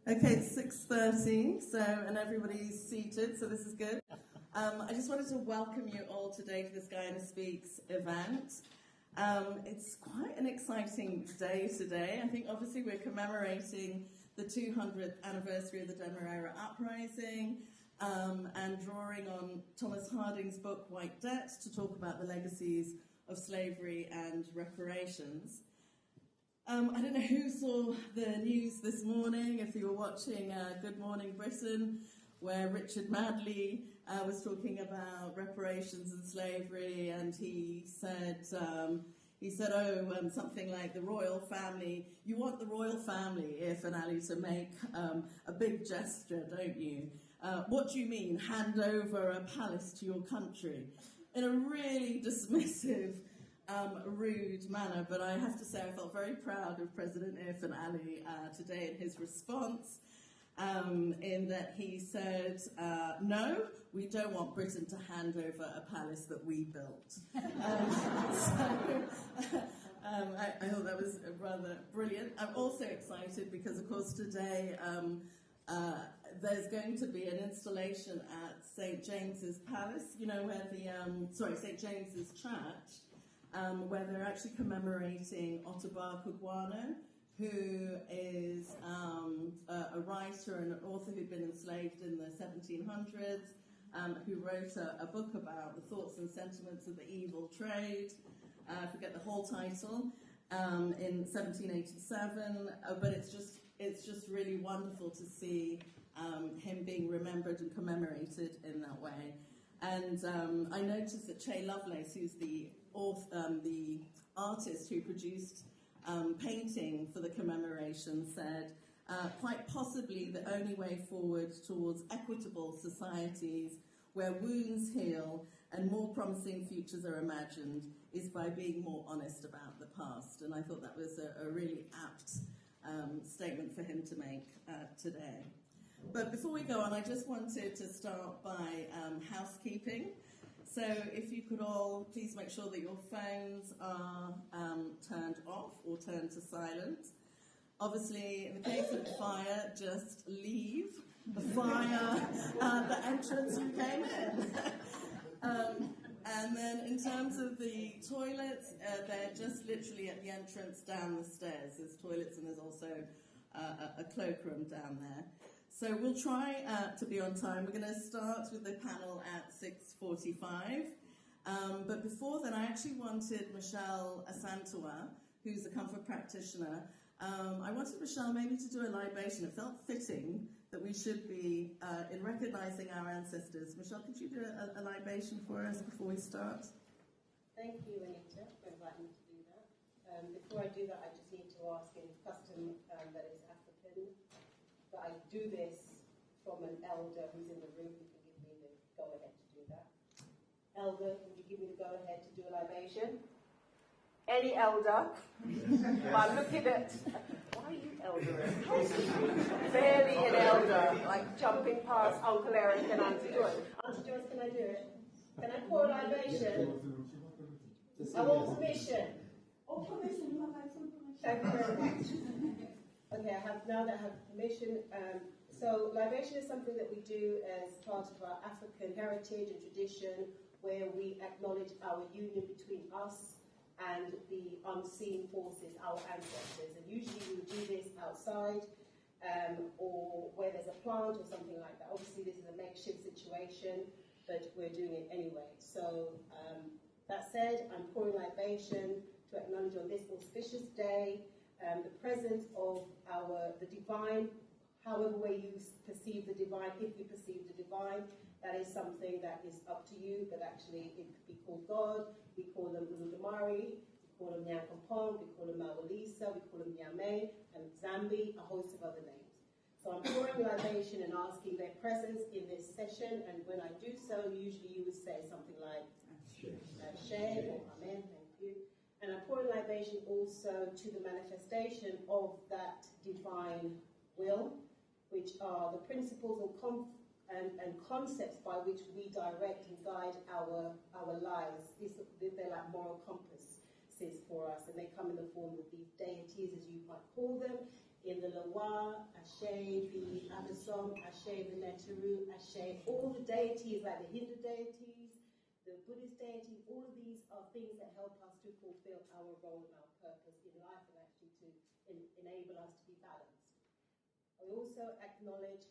Okay, it's 6:30, and everybody's seated, so this is good. I just wanted to welcome you all today to this Guyana Speaks event. It's quite an exciting day today. I think obviously we're commemorating the 200th anniversary of the Demerara Uprising, and drawing on Thomas Harding's book White Debt to talk about the legacies of slavery and reparations. I don't know who saw the news this morning, if you were watching Good Morning Britain, where Richard Madley was talking about reparations and slavery, and he said something like the royal family, you want the royal family, Finale, to make a big gesture, don't you? What do you mean, hand over a palace to your country? In a really dismissive, rude manner, but I have to say I felt very proud of President Irfan Ali today in his response, in that he said, no, we don't want Britain to hand over a palace that we built. I thought that was rather brilliant. I'm also excited because, of course, today there's going to be an installation at St. James's Palace, you know, where St. James's Church, where they're actually commemorating Ottobah Kugwano, who is a writer and an author who'd been enslaved in the 1700s, who wrote a book about the thoughts and sentiments of the evil trade. I forget the whole title, in 1787, but it's just really wonderful to see him being remembered and commemorated in that way. And I noticed that Che Lovelace, who's the artist who produced painting for the commemoration, said, quite possibly the only way forward towards equitable societies where wounds heal and more promising futures are imagined is by being more honest about the past. And I thought that was a really apt statement for him to make today. But before we go on, I just wanted to start by housekeeping. So if you could all please make sure that your phones are turned off or turned to silent. Obviously, in the case of fire, just leave the fire the entrance you came in. And then in terms of the toilets, they're just literally at the entrance down the stairs. There's toilets and there's also a cloakroom down there. So we'll try to be on time. We're going to start with the panel at 6:45. But before then, I actually wanted Michelle Asantua, who's a comfort practitioner. I wanted Michelle maybe to do a libation. It felt fitting that we should be, in recognising our ancestors. Michelle, could you do a libation for us before we start? Thank you, Juanita, for inviting me to do that. Before I do that, I just need to ask in custom that is African, that I do this from an elder who's in the room who can give me the go-ahead to do that. Elder, can you give me the go-ahead to do a libation? Any elder? I'm looking at... Why are you elder? Barely an elder, like jumping past Uncle Eric and Auntie Joyce. Auntie Joyce, can I do it? Can I pour a libation? I want permission. Oh, permission. You have some permission. Thank you very much. Okay, now that I have permission, so libation is something that we do as part of our African heritage and tradition, where we acknowledge our union between us and the unseen forces, our ancestors. And usually we would do this outside, or where there's a plant or something like that. Obviously this is a makeshift situation, but we're doing it anyway. So that said, I'm pouring libation to acknowledge on this auspicious day the presence of the divine, however way you perceive the divine, if you perceive the divine. That is something that is up to you, but actually it could be called God. We call them Uzundamari, we call them Nyankampong, we call them Mawalisa, we call them Nyame, and Zambi, a host of other names. So I'm pouring libation and asking their presence in this session, and when I do so, usually you would say something like, Ashe, or Amen, thank you. And I'm pouring libation also to the manifestation of that divine will, which are the principles and concepts by which we direct and guide our lives. They're like moral compasses for us, and they come in the form of these deities, as you might call them, in the Loire, Ashe, the Amazon, Ashe, the Neteru, Ashe, all the deities like the Hindu deities, the Buddhist deities, all of these are things that help us to fulfill our role and our purpose in life and actually to enable us to be balanced. I also acknowledge,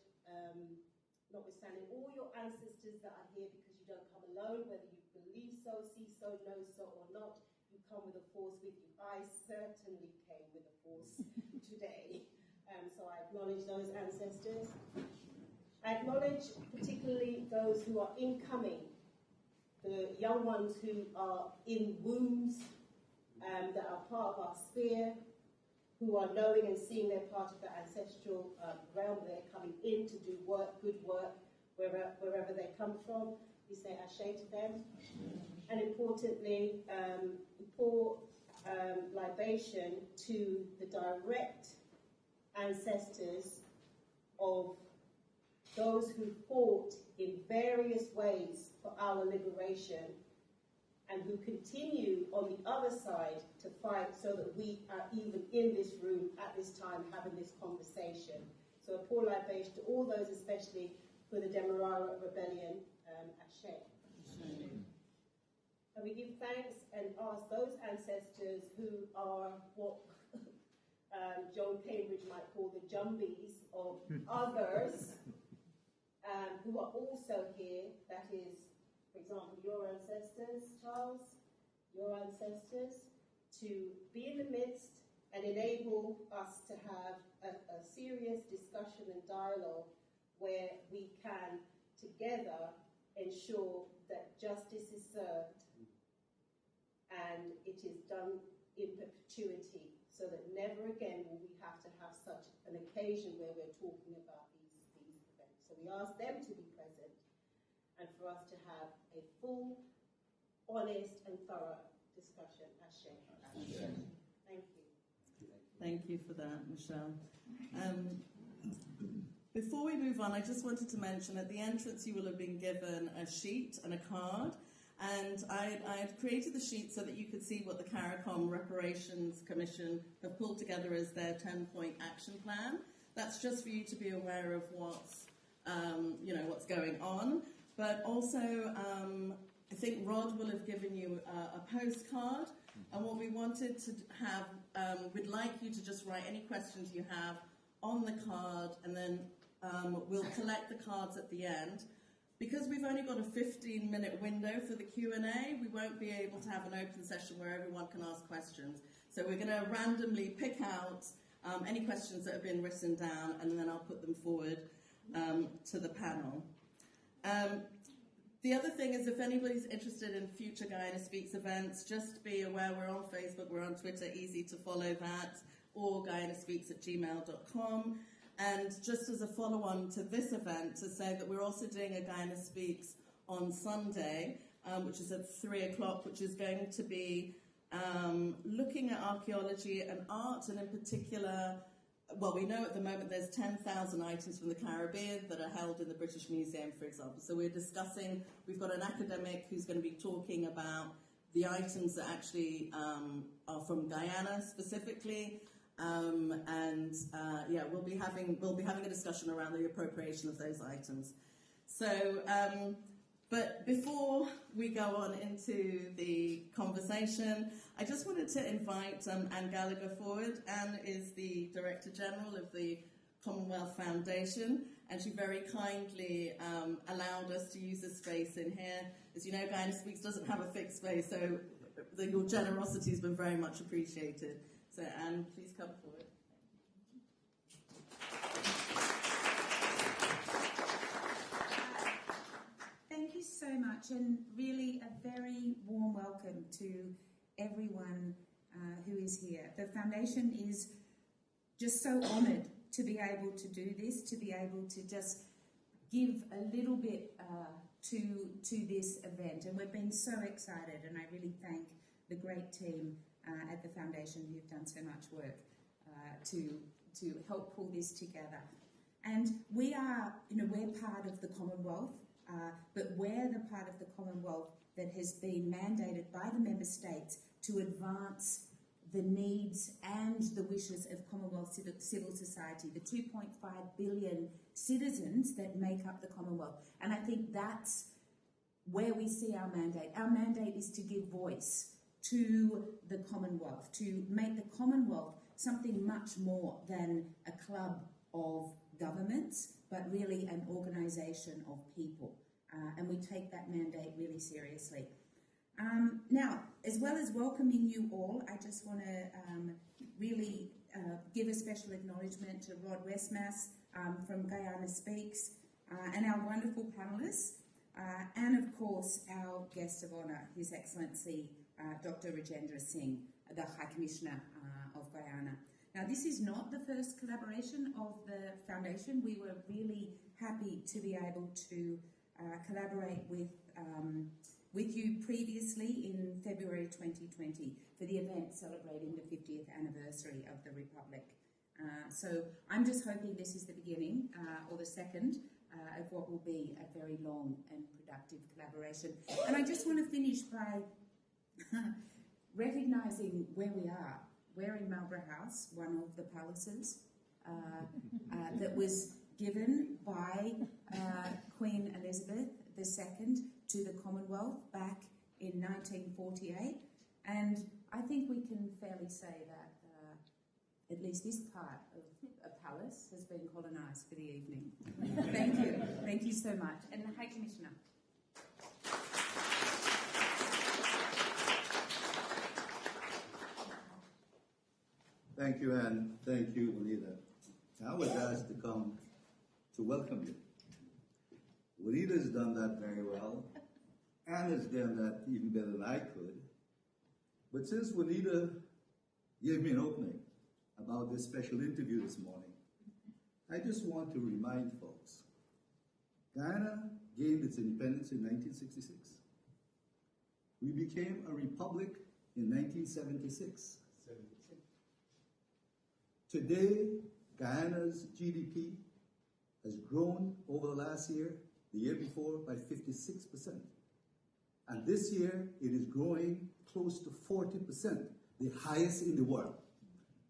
notwithstanding all your ancestors that are here, because you don't come alone, whether you believe so, see so, know so or not, you come with a force with you. I certainly came with a force today. So I acknowledge those ancestors. I acknowledge particularly those who are incoming, the young ones who are in wombs, that are part of our sphere, who are knowing and seeing they're part of the ancestral realm. They're coming in to do work, good work, wherever they come from. We say Ashe to them. And importantly, we pour libation to the direct ancestors of those who fought in various ways for our liberation and who continue on the other side to fight so that we are even in this room at this time having this conversation. So I pour libation to all those, especially for the Demerara Rebellion, Ashe. And we give thanks and ask those ancestors who are what Joan Cambridge might call the jumbies of others, who are also here, that is, for example, your ancestors, Charles, your ancestors, to be in the midst and enable us to have a serious discussion and dialogue where we can together ensure that justice is served and it is done in perpetuity, so that never again will we have to have such an occasion where we're talking about these events. So we ask them to be present and for us to have a full, honest and thorough discussion. Ashe. Ashe. Thank you. Thank you for that, Michelle. Before we move on, I just wanted to mention at the entrance you will have been given a sheet and a card, and I had created the sheet so that you could see what the CARICOM Reparations Commission have pulled together as their 10-point action plan. That's just for you to be aware of what's going on. But also, I think Rod will have given you a postcard, and what we wanted to have, we'd like you to just write any questions you have on the card, and then we'll collect the cards at the end. Because we've only got a 15-minute window for the Q&A, we won't be able to have an open session where everyone can ask questions. So we're going to randomly pick out any questions that have been written down, and then I'll put them forward to the panel. The other thing is, if anybody's interested in future Guyana Speaks events, just be aware we're on Facebook, we're on Twitter, easy to follow that, or guyanaspeaks@gmail.com. And just as a follow-on to this event, to say that we're also doing a Guyana Speaks on Sunday, which is at 3 o'clock, which is going to be looking at archaeology and art, and in particular, well, we know at the moment there's 10,000 items from the Caribbean that are held in the British Museum, for example. So we're discussing, we've got an academic who's going to be talking about the items that actually are from Guyana specifically. We'll be having a discussion around the appropriation of those items. So, but before we go on into the conversation, I just wanted to invite Anne Gallagher forward. Anne is the Director General of the Commonwealth Foundation, and she very kindly allowed us to use this space in here. As you know, Guyana Speaks doesn't have a fixed space, so your generosity has been very much appreciated. So, Anne, please come forward. Thank you so much, and really a very warm welcome to everyone who is here. The Foundation is just so honoured to be able to do this, to be able to just give a little bit to this event, and we've been so excited, and I really thank the great team at the Foundation who've done so much work to help pull this together. And we are, we're part of the Commonwealth, but we're the part of the Commonwealth that has been mandated by the member states to advance the needs and the wishes of Commonwealth civil society, the 2.5 billion citizens that make up the Commonwealth. And I think that's where we see our mandate. Our mandate is to give voice to the Commonwealth, to make the Commonwealth something much more than a club of governments, but really an organisation of people. And we take that mandate really seriously. Now, as well as welcoming you all, I just want to really give a special acknowledgement to Rod Westmaas from Guyana SPEAKS and our wonderful panellists, and of course our guest of honour, His Excellency Dr. Rajendra Singh, the High Commissioner of Guyana. Now, this is not the first collaboration of the Foundation. We were really happy to be able to collaborate with you previously in February 2020 for the event celebrating the 50th anniversary of the Republic. So I'm just hoping this is the beginning or the second of what will be a very long and productive collaboration. And I just want to finish by recognising where we are. We're in Marlborough House, one of the palaces that was given by Queen Elizabeth II to the Commonwealth back in 1948. And I think we can fairly say that at least this part of a palace has been colonised for the evening. Thank you. Thank you so much. And the High Commissioner. Thank you, Anne. Thank you, Juanita. I was asked to come to welcome you. Juanita's done that very well. Anne has done that even better than I could. But since Juanita gave me an opening about this special interview this morning, I just want to remind folks, Guyana gained its independence in 1966. We became a republic in 1976. Today, Guyana's GDP has grown over the last year, the year before, by 56%. And this year, it is growing close to 40%, the highest in the world.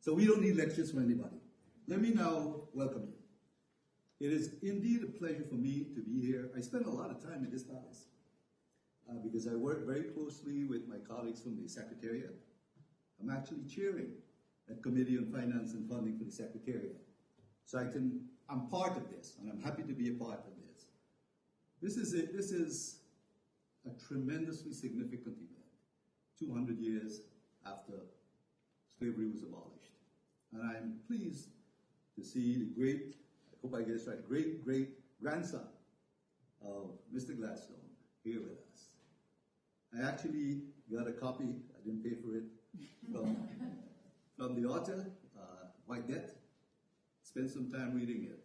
So we don't need lectures from anybody. Let me now welcome you. It is indeed a pleasure for me to be here. I spend a lot of time in this palace because I work very closely with my colleagues from the Secretariat. I'm actually chairing a Committee on Finance and Funding for the Secretariat. So I'm part of this, and I'm happy to be a part of this. This is a tremendously significant event, 200 years after slavery was abolished. And I'm pleased to see the great, I hope I get this right, great-great-grandson of Mr. Gladstone here with us. I actually got a copy, I didn't pay for it, from the author, White Debt. Spend some time reading it,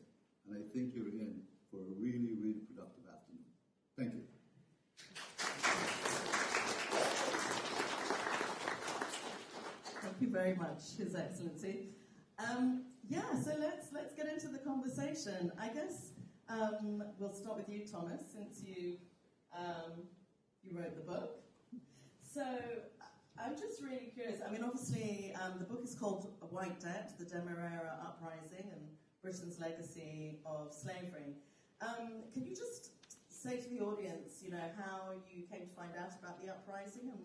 and I think you're in for a really, really productive afternoon. Thank you. Thank you very much, His Excellency. So let's get into the conversation. I guess we'll start with you, Thomas, since you wrote the book. So I'm just really curious. I mean, obviously, the book is called White Debt, the Demerara Uprising and Britain's Legacy of Slavery. Can you just say to the audience, how you came to find out about the uprising and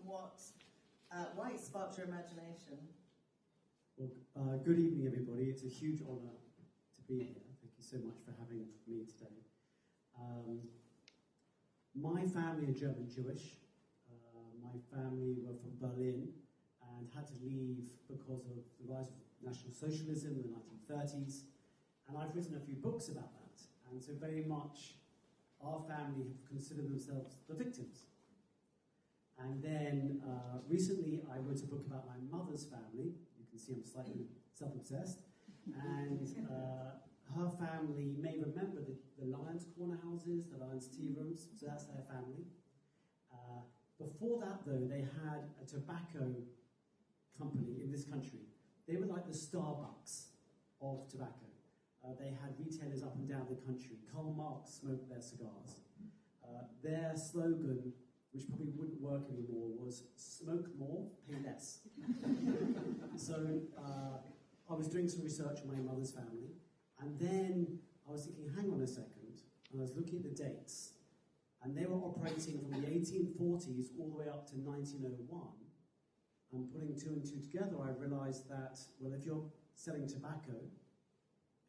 why it sparked your imagination? Well, good evening, everybody. It's a huge honour to be here. Thank you so much for having me today. My family are German Jewish. My family were from Berlin and had to leave because of the rise of National Socialism in the 1930s. And I've written a few books about that. And so very much our family have considered themselves the victims. And then recently I wrote a book about my mother's family. You can see I'm slightly self-obsessed. And her family may remember the Lions Corner houses, the Lions tea rooms, so that's their family. Before that, though, they had a tobacco company in this country. They were like the Starbucks of tobacco. They had retailers up and down the country. Karl Marx smoked their cigars. Their slogan which probably wouldn't work anymore, was smoke more, pay less. So I was doing some research on my mother's family, and then I was thinking, hang on a second, and I was looking at the dates, and they were operating from the 1840s all the way up to 1901. And putting two and two together, I realized that, well, if you're selling tobacco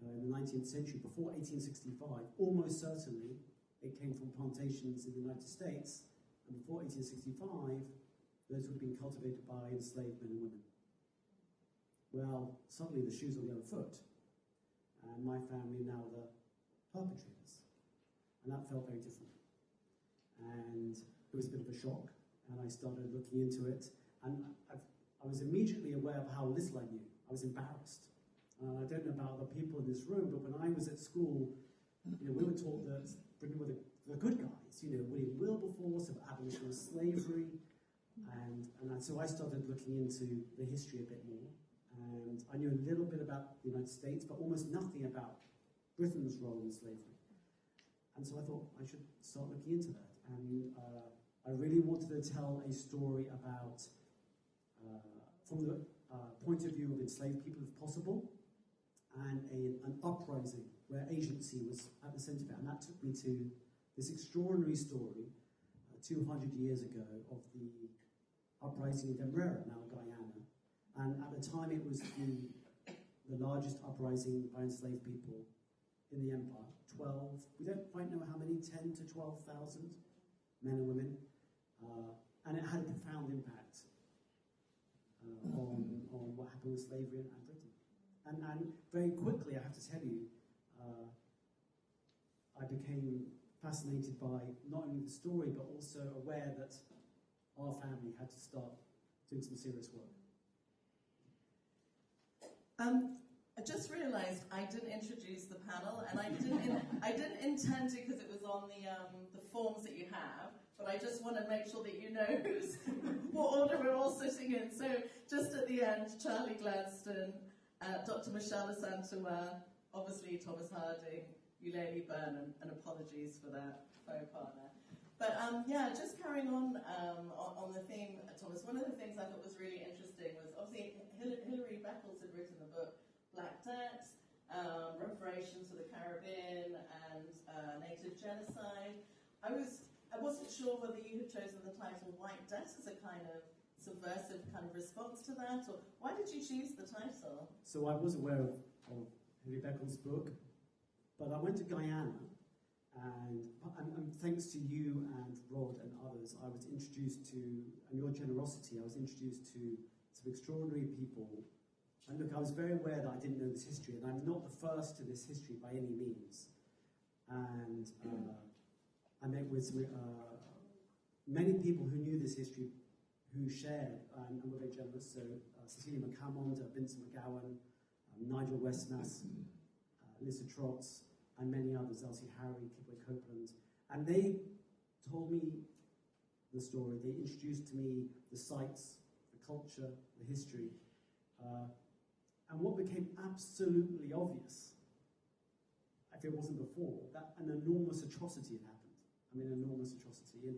in the 19th century, before 1865, almost certainly it came from plantations in the United States, and before 1865, those would have been cultivated by enslaved men and women. Well, suddenly the shoe's on the other foot, and my family are now the perpetrators. And that felt very different. And it was a bit of a shock, and I started looking into it, and I was immediately aware of how little I knew. I was embarrassed. I don't know about other people in this room, but when I was at school, we were taught that Britain were the good guys, William Wilberforce, of abolitionist slavery, and so I started looking into the history a bit more, and I knew a little bit about the United States, but almost nothing about Britain's role in slavery. And so I thought I should start looking into that, and I really wanted to tell a story about, from the point of view of enslaved people if possible, and an uprising where agency was at the centre of it. And that took me to this extraordinary story 200 years ago of the uprising in Demerara, now Guyana. And at the time it was the largest uprising by enslaved people in the empire. 12, we don't quite know how many, 10 to 12,000 men and women. And it had a profound impact on what happened with slavery and Britain. And very quickly, I have to tell you, I became fascinated by not only the story, but also aware that our family had to start doing some serious work. I just realised I didn't introduce the panel, and I didn't intend to because it was on the forms that you have. But I just want to make sure that you know what order we're all sitting in. So just at the end, Charlie Gladstone, Dr. Michelle Asantewa, obviously Thomas Harding, Eulalie Burnham, and apologies for that faux partner. But just carrying on the theme, Thomas, one of the things I thought was really interesting was obviously Hilary Beckles had written the book Black Debt, Reparations for the Caribbean, and Native Genocide. I wasn't sure whether you had chosen the title White Debt as a kind of subversive kind of response to that, or why did you choose the title? So I was aware of Hilary Beckles' book, but I went to Guyana, and thanks to you and Rod and others, I was introduced to, and your generosity, I was introduced to some extraordinary people. And look, I was very aware that I didn't know this history, and I'm not the first to this history by any means. And I met with many people who knew this history, who shared, and were very generous. So Cecilia McCammond, Vincent McGowan, Nigel Westmaas, Lisa Trotz, and many others, Elsie Harry, Kipway Copeland. And they told me the story. They introduced to me the sites, the culture, the history. And what became absolutely obvious, if it wasn't before, that an enormous atrocity had happened. I mean, enormous atrocity. And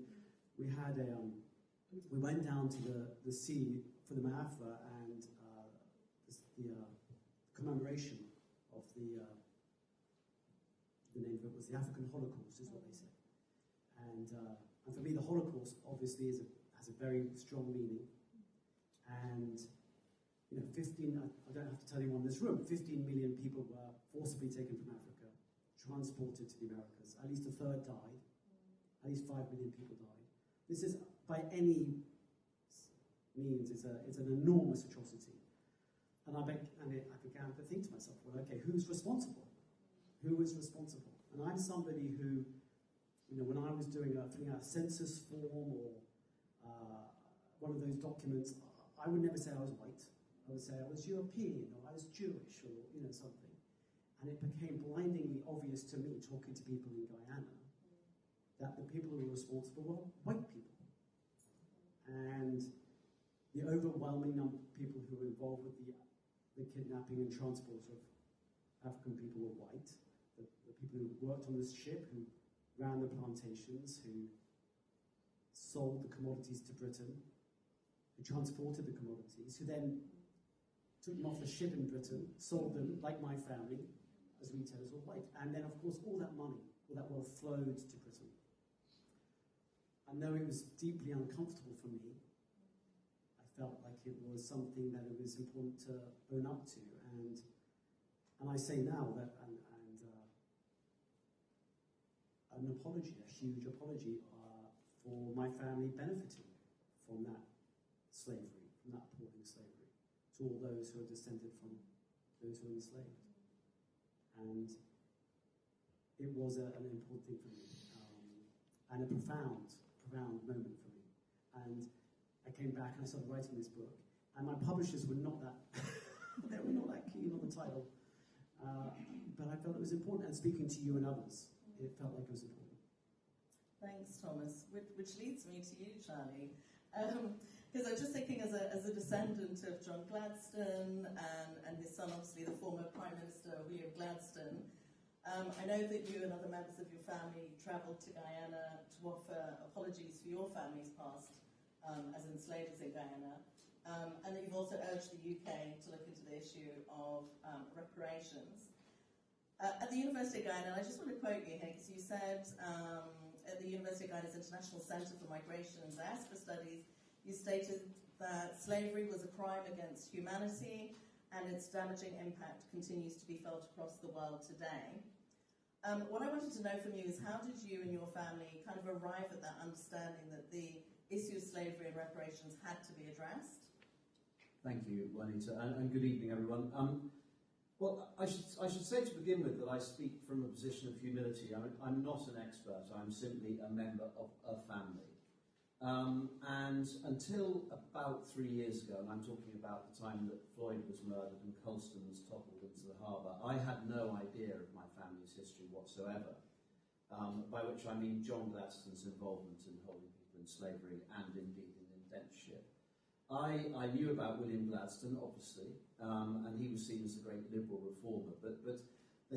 we had we went down to the sea for the Maafra, and the commemoration of the name of it was the African Holocaust, is what they say. And for me, the Holocaust obviously has a very strong meaning. And 15, I don't have to tell anyone in this room, 15 million people were forcibly taken from Africa, transported to the Americas. At least a third died. At least 5 million people died. This is, by any means, it's an enormous atrocity. And I began to think to myself, well, okay, who's responsible? Who is responsible? And I'm somebody who, when I was filling out a census form or one of those documents, I would never say I was white. I would say I was European, or I was Jewish, or something. And it became blindingly obvious to me, talking to people in Guyana, that the people who were responsible were white people. And the overwhelming number of people who were involved with the kidnapping and transport of African people were white. The people who worked on this ship, who ran the plantations, who sold the commodities to Britain, who transported the commodities, who then took them off the ship in Britain, sold them, like my family, as retailers were white. And then, of course, all that money, all that wealth flowed to Britain. And though it was deeply uncomfortable for me, I felt like it was something that it was important to own up to. And I say now that an apology, a huge apology for my family benefiting from that slavery, from that appalling slavery, to all those who are descended from those who were enslaved. And it was an important thing for me, and a profound moment for me. And I came back and I started writing this book, and my publishers were not that they were not that keen on the title, but I felt it was important. And speaking to you and others, it felt like it was important. Thanks, Thomas. Which leads me to you, Charlie, because I was just thinking, as a descendant of John Gladstone and his son, obviously the former Prime Minister William Gladstone, I know that you and other members of your family travelled to Guyana to offer apologies for your family's past as enslavers in Guyana, and that you've also urged the UK to look into the issue of reparations. At the University of Guyana, and I just want to quote you here, because you said at the University of Guyana's International Centre for Migration and Diaspora Studies, you stated that slavery was a crime against humanity and its damaging impact continues to be felt across the world today. What I wanted to know from you is, how did you and your family kind of arrive at that understanding that the issue of slavery and reparations had to be addressed? Thank you, Juanita, and good evening, everyone. Well, I should say to begin with that I speak from a position of humility. I'm not an expert, I'm simply a member of a family. And until about 3 years ago, and I'm talking about the time that Floyd was murdered and Colston was toppled into the harbour, I had no idea of my family's history whatsoever, by which I mean John Gladstone's involvement in holding people in slavery and indeed in indentureship. I knew about William Gladstone, obviously, and he was seen as a great liberal reformer, but the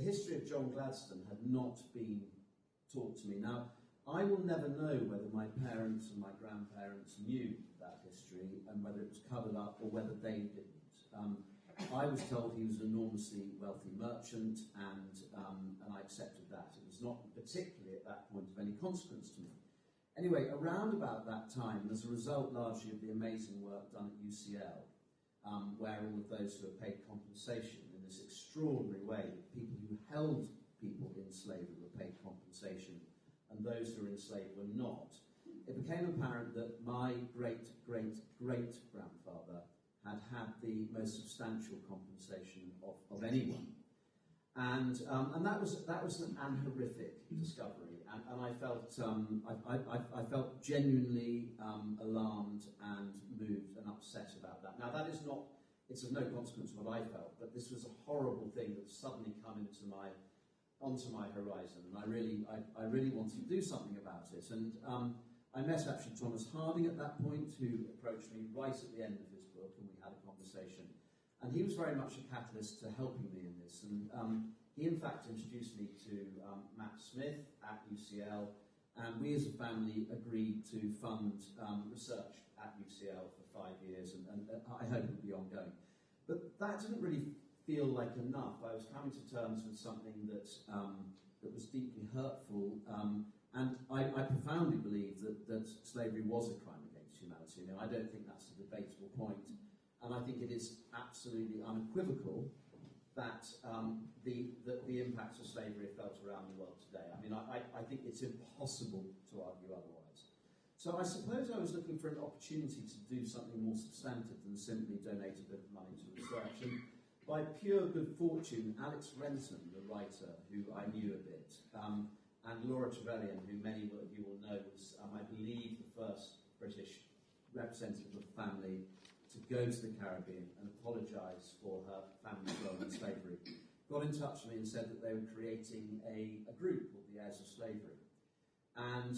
history of John Gladstone had not been taught to me. Now, I will never know whether my parents and my grandparents knew that history and whether it was covered up or whether they didn't. I was told he was an enormously wealthy merchant, and I accepted that. It was not particularly at that point of any consequence to me. Anyway, around about that time, as a result largely of the amazing work done at UCL, where all of those who are paid compensation in this extraordinary way, people who held people in slavery were paid compensation, and those who were enslaved were not, it became apparent that my great-great-great-grandfather had had the most substantial compensation of anyone. And that was an horrific discovery, and I felt genuinely alarmed and moved and upset about that. Now, that is not, it's of no consequence what I felt, but this was a horrible thing that suddenly come onto my horizon, and I really wanted to do something about it. And I met actually Thomas Harding at that point, who approached me right at the end of his book, and we had a conversation. And he was very much a catalyst to helping me in this. And he, in fact, introduced me to Matt Smith at UCL, and we as a family agreed to fund research at UCL for 5 years, and I hope it will be ongoing. But that didn't really feel like enough. I was coming to terms with something that was deeply hurtful, and I profoundly believe that slavery was a crime against humanity. I don't think that's a debatable point. And I think it is absolutely unequivocal that the impacts of slavery are felt around the world today. I think it's impossible to argue otherwise. So I suppose I was looking for an opportunity to do something more substantive than simply donate a bit of money to research. And by pure good fortune, Alex Renton, the writer, who I knew a bit, and Laura Trevelyan, who many of you will know was, I believe, the first British representative of the family to go to the Caribbean and apologise for her family's role in slavery, got in touch with me and said that they were creating a group called the Heirs of Slavery. And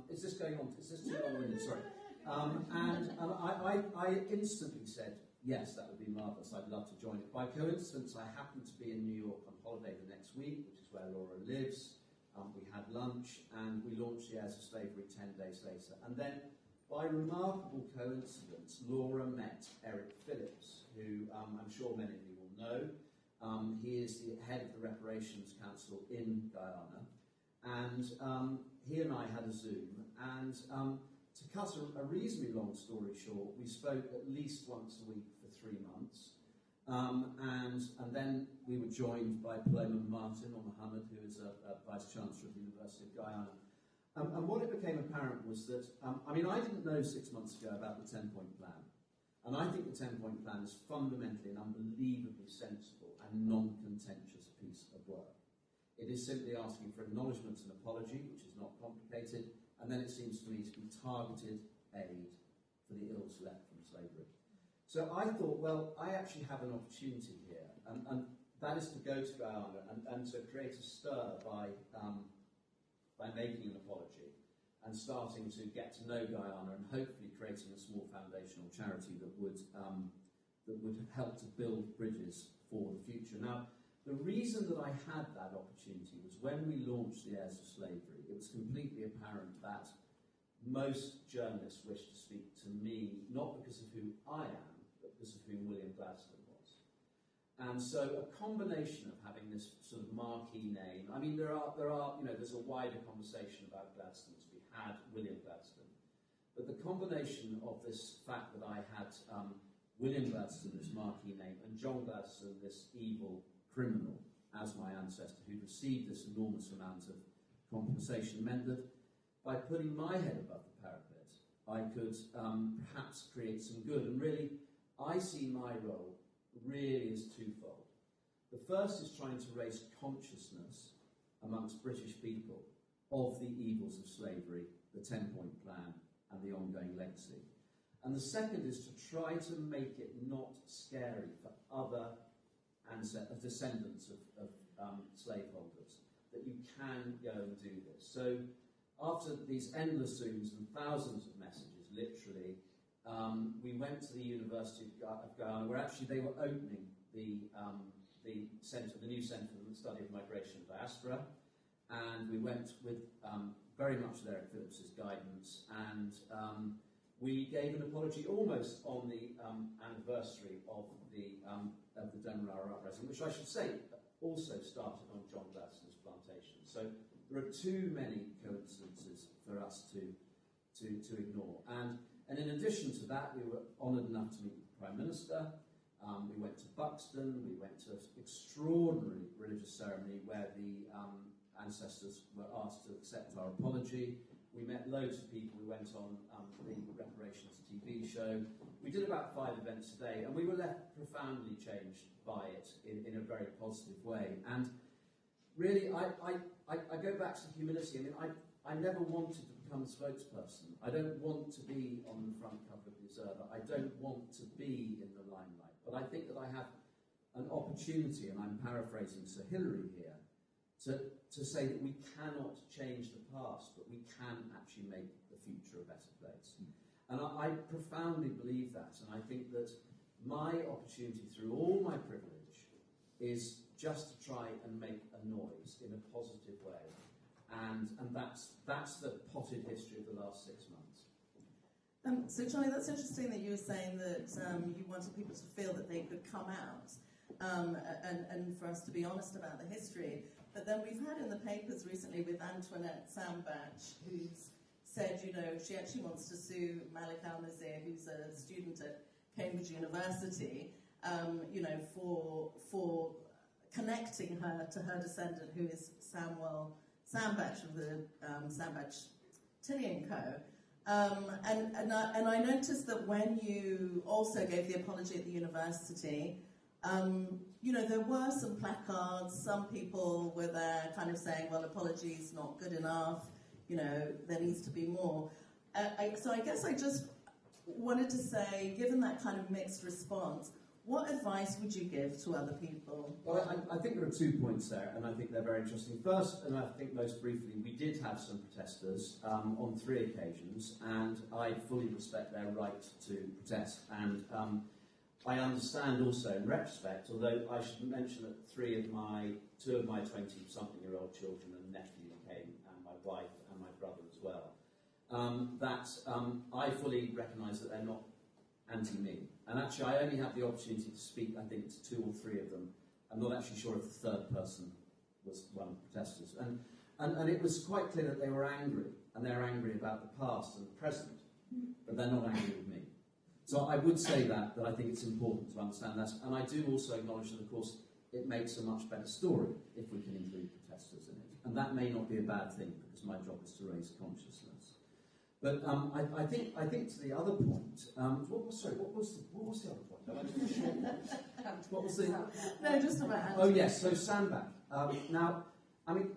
is this going on? Is this too long-winded? Sorry. And I instantly said, yes, that would be marvellous. I'd love to join it. By coincidence, I happened to be in New York on holiday the next week, which is where Laura lives. we had lunch, and we launched the Heirs of Slavery 10 days later. And then, by remarkable coincidence, Laura met Eric Phillips, who I'm sure many of you will know. He is the head of the Reparations Council in Guyana, and he and I had a Zoom, and to cut a reasonably long story short, we spoke at least once a week for 3 months, and then we were joined by Paloma Martin or Mohammed, who is a Vice-Chancellor of the University of Guyana. And what it became apparent was that, I didn't know 6 months ago about the 10-point plan, and I think the 10-point plan is fundamentally an unbelievably sensible and non-contentious piece of work. It is simply asking for acknowledgement and apology, which is not complicated, and then it seems to me to be targeted aid for the ills left from slavery. So I thought, well, I actually have an opportunity here, and that is to go to Guyana and to create a stir by making an apology and starting to get to know Guyana and hopefully creating a small foundational charity that would help to build bridges for the future. Now, the reason that I had that opportunity was when we launched the Heirs of Slavery, it was completely apparent that most journalists wished to speak to me, not because of who I am, but because of who William Gladstone was. And so a combination of having this sort of marquee name, there's a wider conversation about Gladstone to be had, William Gladstone, but the combination of this fact that I had William Gladstone, this marquee name, and John Gladstone, this evil criminal, as my ancestor, who'd received this enormous amount of compensation, meant that by putting my head above the parapet, I could perhaps create some good. And really, I see my role really as twofold. The first is trying to raise consciousness amongst British people of the evils of slavery, the 10-point plan, and the ongoing legacy. And the second is to try to make it not scary for other descendants of slaveholders, that you can go and do this. So after these endless Zooms and thousands of messages, literally, we went to the University of Guyana, where actually they were opening the centre, the new Centre for the Study of Migration and Diaspora, and we went with very much Eric Phillips's guidance, and we gave an apology almost on the anniversary of the Demerara Uprising, which I should say also started on John Gladstone's plantation. So there are too many coincidences for us to ignore. And in addition to that, we were honoured enough to meet the Prime Minister. We went to Buxton. We went to an extraordinary religious ceremony where the ancestors were asked to accept our apology. We met loads of people. We went on the Reparations TV show. We did about 5 events a day, and we were left profoundly changed by it in a very positive way. And really, I go back to humility. I never wanted to become a spokesperson. I don't want to be on the front cover of the Observer. I don't want to be in the limelight. But I think that I have an opportunity, and I'm paraphrasing Sir Hilary here, to say that we cannot change the past, but we can actually make the future a better place. And I profoundly believe that, and I think that my opportunity through all my privilege is just to try and make a noise in a positive way. And that's the potted history of the last 6 months. So, Johnny, that's interesting that you were saying that you wanted people to feel that they could come out and for us to be honest about the history. But then we've had in the papers recently with Antoinette Sambach, who's said, she actually wants to sue Malik Al-Nazir, who's a student at Cambridge University, for connecting her to her descendant, who is Samuel Sambach of the Sambach Tilly & Co. And I noticed that when you also gave the apology at the university, there were some placards. Some people were there kind of saying, well, apology's not good enough, there needs to be more. So I guess I just wanted to say, given that kind of mixed response, what advice would you give to other people? Well, I think there are 2 points there, and I think they're very interesting. First, and I think most briefly, we did have some protesters on 3 occasions, and I fully respect their right to protest. And I understand also in retrospect, although I should mention that two of my 20-something-year-old children and nephew came, and my wife and my brother as well, I fully recognise that they're not anti-me. And actually, I only had the opportunity to speak, I think, to 2 or 3 of them. I'm not actually sure if the third person was one of the protesters. And it was quite clear that they were angry, and they're angry about the past and the present, but they're not angry with me. So I would say that I think it's important to understand that. And I do also acknowledge that, of course, it makes a much better story if we can include protesters in it. And that may not be a bad thing, because my job is to raise consciousness. But I think to the other point, what was the other point? What was the... No, just about... Oh yes, so Sandbach. Now, I mean,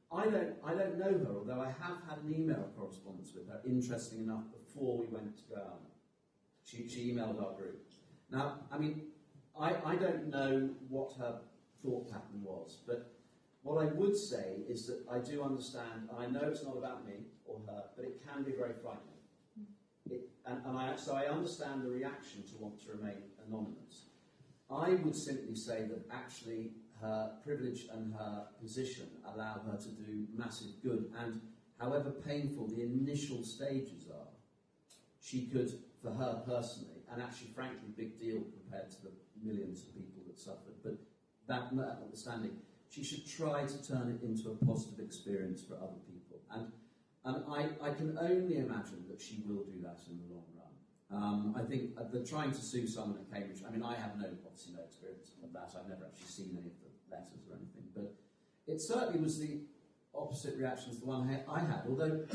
I don't know her, although I have had an email correspondence with her, interesting enough, before we went to Guyana. She emailed our group. Now, I mean, I don't know what her thought pattern was, but what I would say is that I do understand, and I know it's not about me or her, but it can be very frightening. So I understand the reaction to want to remain anonymous. I would simply say that actually her privilege and her position allow her to do massive good, and however painful the initial stages are, she could, for her personally, and actually frankly big deal compared to the millions of people that suffered, but that notwithstanding, she should try to turn it into a positive experience for other people. And I can only imagine that she will do that in the long run. I think the trying to sue someone at Cambridge, I mean, I have obviously no experience of that. I've never actually seen any of the letters or anything, but it certainly was the opposite reaction to the one I had, although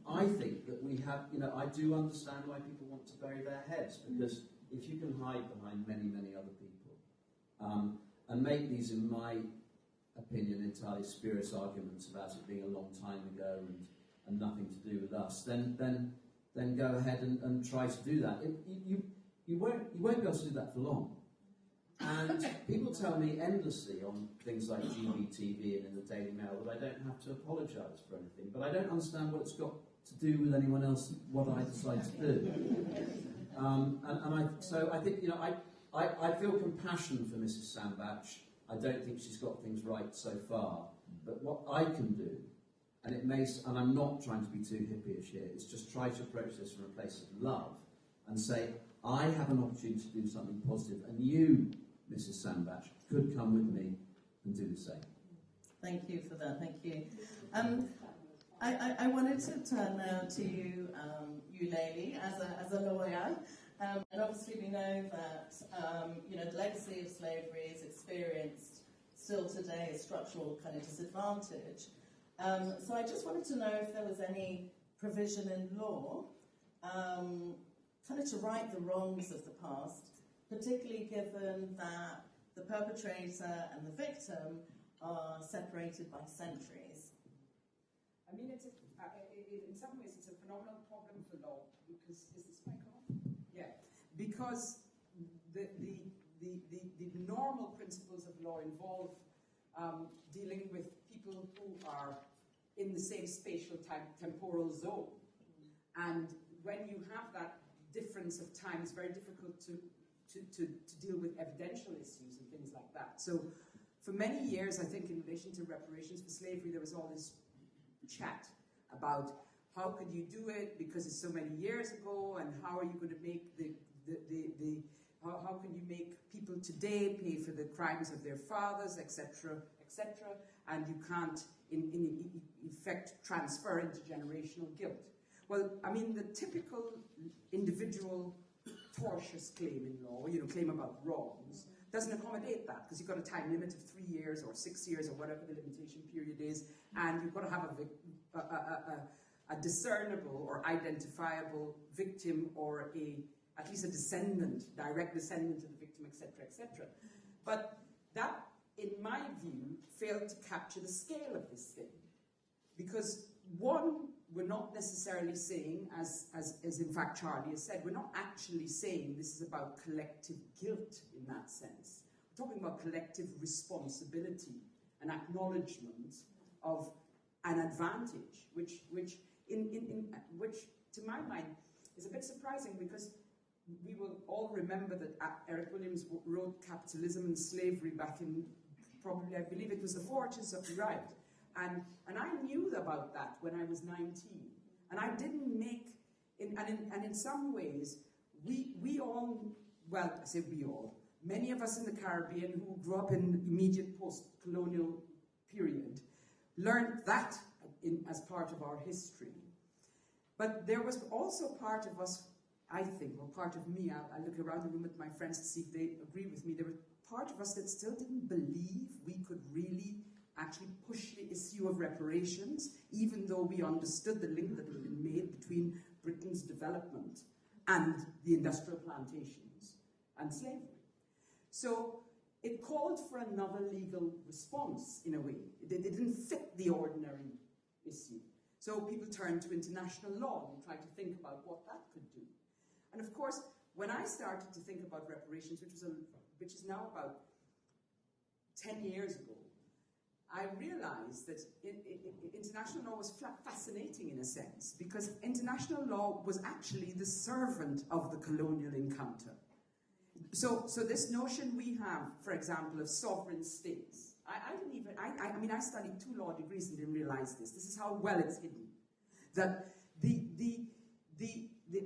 I think that we have, I do understand why people want to bury their heads, because if you can hide behind many, many other people and make these, in my opinion, entirely spurious arguments about it being a long time ago and nothing to do with us, then go ahead and try to do that. You won't be able to do that for long. And people tell me endlessly on things like GBTV and in the Daily Mail that I don't have to apologise for anything, but I don't understand what it's got to do with anyone else, what I decide to do. So I think, I feel compassion for Mrs. Sandbach. I don't think she's got things right so far, but what I can do, and I'm not trying to be too hippie-ish here, is just try to approach this from a place of love and say, I have an opportunity to do something positive, and you, Mrs. Sandbach, could come with me and do the same. Thank you for that, thank you. I wanted to turn now to you, Laili, as a lawyer. And obviously we know that the legacy of slavery is experienced still today as structural kind of disadvantage. So I just wanted to know if there was any provision in law kind of to right the wrongs of the past, particularly given that the perpetrator and the victim are separated by centuries. I mean, in some ways it's a phenomenal problem for law, because, is this mic on? Yeah, because the normal principles of law involve dealing with people who are in the same spatial temporal zone. And when you have that difference of time, it's very difficult to deal with evidential issues and things like that. So for many years, I think in relation to reparations for slavery, there was all this chat about how could you do it because it's so many years ago, and how are you going to make how can you make people today pay for the crimes of their fathers, etc., etc., and you can't in effect transfer intergenerational guilt. Well, I mean, the typical individual tortious claim in law, claim about wrongs, doesn't accommodate that, because you've got a time limit of 3 years or 6 years or whatever the limitation period is, and you've got to have a discernible or identifiable victim, or at least a descendant, direct descendant of the victim, etc., etc. But that, in my view, failed to capture the scale of this thing, because one, we're not necessarily saying, as in fact Charlie has said, we're not actually saying this is about collective guilt in that sense. We're talking about collective responsibility and acknowledgement of an advantage, which to my mind is a bit surprising, because we will all remember that Eric Williams wrote Capitalism and Slavery back in probably, I believe it was the 40s of the right. And I knew about that when I was 19. And I didn't make, and in some ways, we all, well, I say we all, many of us in the Caribbean who grew up in the immediate post-colonial period learned that as part of our history. But there was also part of us, I think, or part of me, I look around the room at my friends to see if they agree with me, there was part of us that still didn't believe we could really actually push the issue of reparations, even though we understood the link that had been made between Britain's development and the industrial plantations and slavery. So it called for another legal response, in a way. It didn't fit the ordinary issue. So people turned to international law and tried to think about what that could do. And of course, when I started to think about reparations, which is now about 10 years ago, I realized that international law was fascinating in a sense, because international law was actually the servant of the colonial encounter. So this notion we have, for example, of sovereign states, I mean, I studied 2 law degrees and didn't realize this. This is how well it's hidden. That the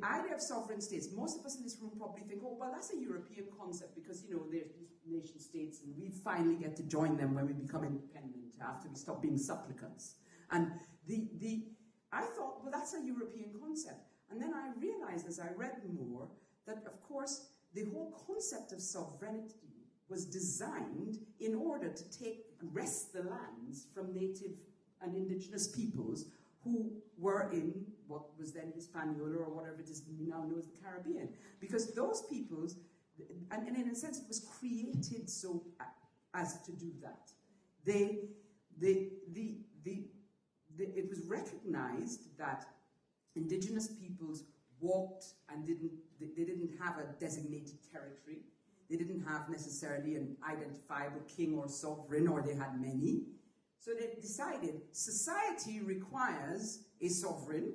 idea of sovereign states, most of us in this room probably think, oh, well, that's a European concept because, you know, there's these nation states and we finally get to join them when we become independent after we stop being supplicants. And I thought, well, that's a European concept. And then I realized as I read more that, of course, the whole concept of sovereignty was designed in order to take and wrest the lands from native and indigenous peoples who were in what was then Hispaniola or whatever it is we now know as the Caribbean. Because those peoples, and in a sense it was created so as to do that. It was recognized that indigenous peoples walked and they didn't have a designated territory. They didn't have necessarily an identifiable king or sovereign, or they had many. So they decided society requires a sovereign.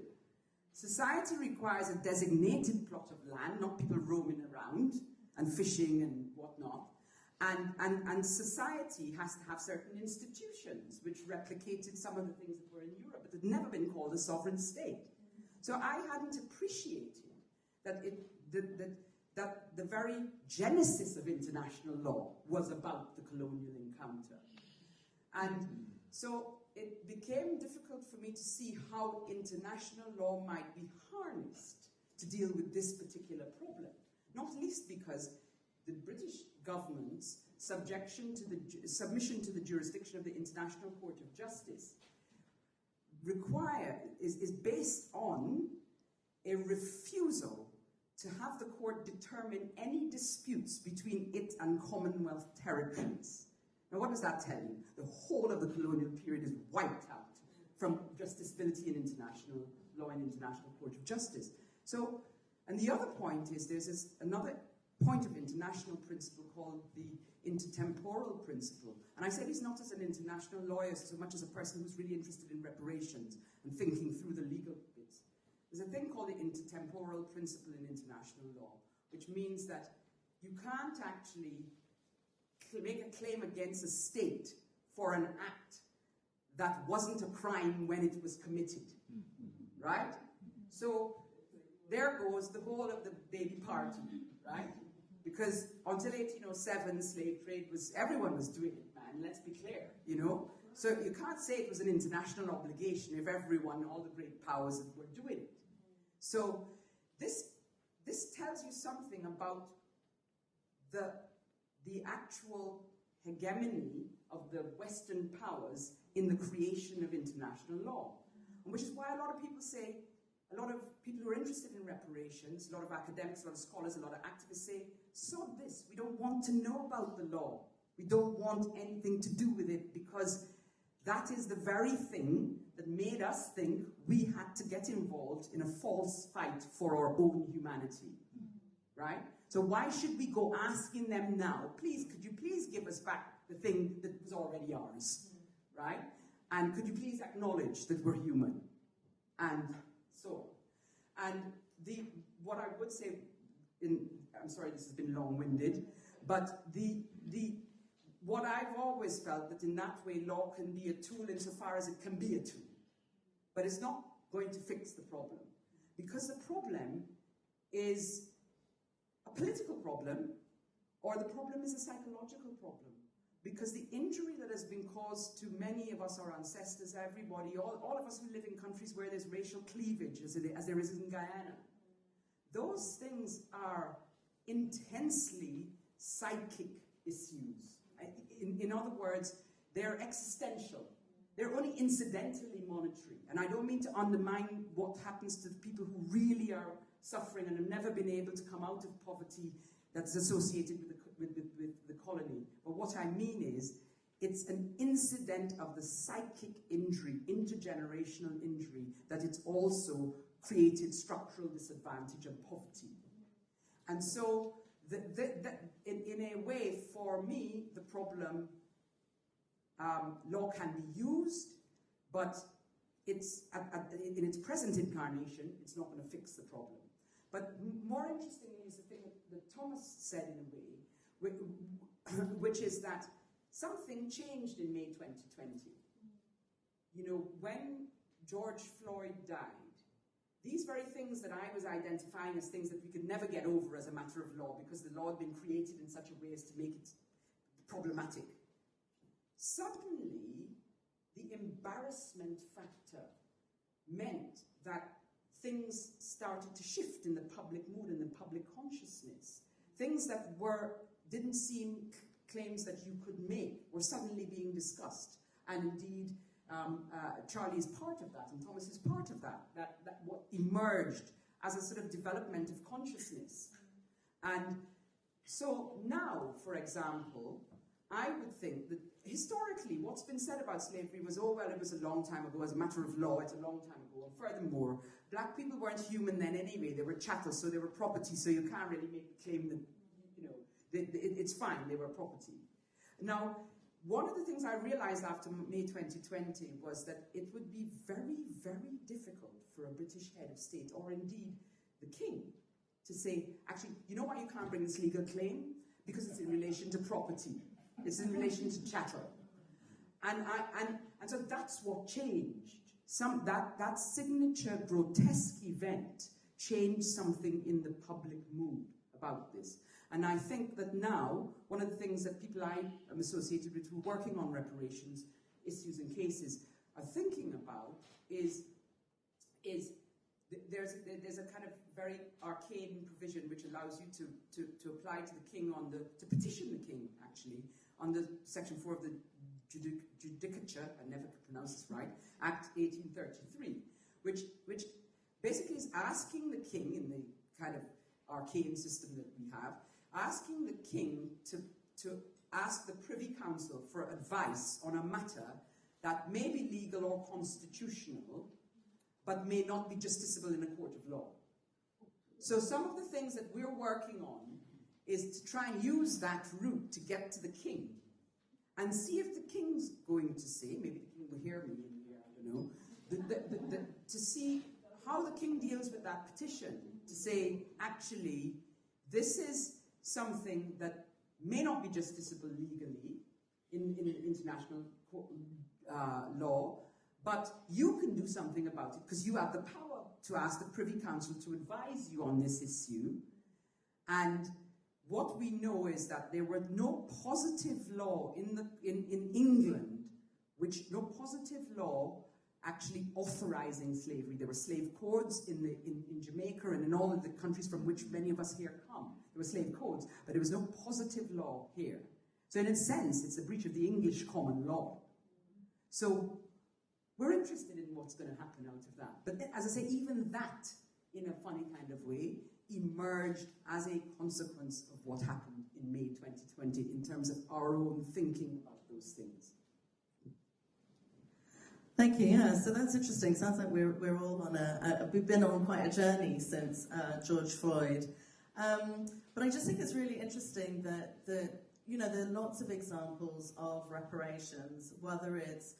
Society requires a designated plot of land, not people roaming around and fishing and whatnot. And society has to have certain institutions which replicated some of the things that were in Europe, but had never been called a sovereign state. So I hadn't appreciated that that the very genesis of international law was about the colonial encounter. And so it became difficult for me to see how international law might be harnessed to deal with this particular problem, not least because the British government's submission to the jurisdiction of the International Court of Justice is based on a refusal to have the court determine any disputes between it and Commonwealth territories. Now, what does that tell you? The whole of the colonial period is wiped out from justiciability in international law and International Court of Justice. So, and the other point is there's another point of international principle called the intertemporal principle. And I say this not as an international lawyer so much as a person who's really interested in reparations and thinking through the legal bits. There's a thing called the intertemporal principle in international law, which means that you can't actually make a claim against a state for an act that wasn't a crime when it was committed, right? So there goes the whole of the baby party, right? Because until 1807, slave trade everyone was doing it, man, let's be clear, you know? So you can't say it was an international obligation if everyone, all the great powers were doing it. So this tells you something about the actual hegemony of the Western powers in the creation of international law. Which is why a lot of people say, a lot of people who are interested in reparations, a lot of academics, a lot of scholars, a lot of activists say, so this, we don't want to know about the law. We don't want anything to do with it because that is the very thing that made us think we had to get involved in a false fight for our own humanity, right? So why should we go asking them now, please, could you please give us back the thing that was already ours, right? And could you please acknowledge that we're human? And so on. And what I would say I'm sorry, this has been long-winded, but what I've always felt that in that way law can be a tool insofar as it can be a tool, but it's not going to fix the problem, because the problem is a political problem, or the problem is a psychological problem. Because the injury that has been caused to many of us, our ancestors, everybody, all of us who live in countries where there's racial cleavage, as there is in Guyana, those things are intensely psychic issues. In other words, they're existential. They're only incidentally monetary. And I don't mean to undermine what happens to the people who really are suffering and have never been able to come out of poverty that's associated with the colony. But what I mean is, it's an incident of the psychic injury, intergenerational injury, that it's also created structural disadvantage and poverty. And so, in a way, for me, the problem, law can be used, but it's in its present incarnation, it's not going to fix the problem. But more interestingly is the thing that Thomas said in a way, which is that something changed in May 2020. You know, when George Floyd died, these very things that I was identifying as things that we could never get over as a matter of law, because the law had been created in such a way as to make it problematic. Suddenly, the embarrassment factor meant that things started to shift in the public mood and the public consciousness. Things that didn't seem claims that you could make were suddenly being discussed. And indeed, Charlie is part of that, and Thomas is part of that what emerged as a sort of development of consciousness. And so now, for example, I would think that historically what's been said about slavery was, oh, well, it was a long time ago, as a matter of law, it's a long time ago. And furthermore, black people weren't human then anyway, they were chattels, so they were property, so you can't really make the claim that, you know, it's fine, they were property. Now, one of the things I realized after May 2020 was that it would be very, very difficult for a British head of state, or indeed the king, to say, actually, you know why you can't bring this legal claim? Because it's in relation to property. It's in relation to chattel. And so that's what changed. That signature grotesque event changed something in the public mood about this. And I think that now, one of the things that people I am associated with who are working on reparations issues and cases are thinking about is there's a kind of very arcane provision which allows you to apply to the king to petition the king, actually, on the Section 4 of the Judicature, I never could pronounce this right, Act 1833, which basically is asking the king, in the kind of arcane system that we have, asking the king to ask the Privy Council for advice on a matter that may be legal or constitutional, but may not be justiciable in a court of law. So some of the things that we're working on is to try and use that route to get to the king and see if the king's going to say, maybe the king will hear me in here, I don't know, to see how the king deals with that petition, to say, actually, this is something that may not be justiciable legally in international law, but you can do something about it because you have the power to ask the Privy Council to advise you on this issue. And what we know is that there were no positive law in England, no positive law actually authorizing slavery. There were slave codes in Jamaica and in all of the countries from which many of us here come. There were slave codes, but there was no positive law here. So in a sense, it's a breach of the English common law. So we're interested in what's going to happen out of that. But as I say, even that, in a funny kind of way, emerged as a consequence of what happened in May 2020 in terms of our own thinking about those things. Thank you. Yeah, so that's interesting. Sounds like we're all on we've been on quite a journey since George Floyd. But I just think it's really interesting that you know, there are lots of examples of reparations, whether it's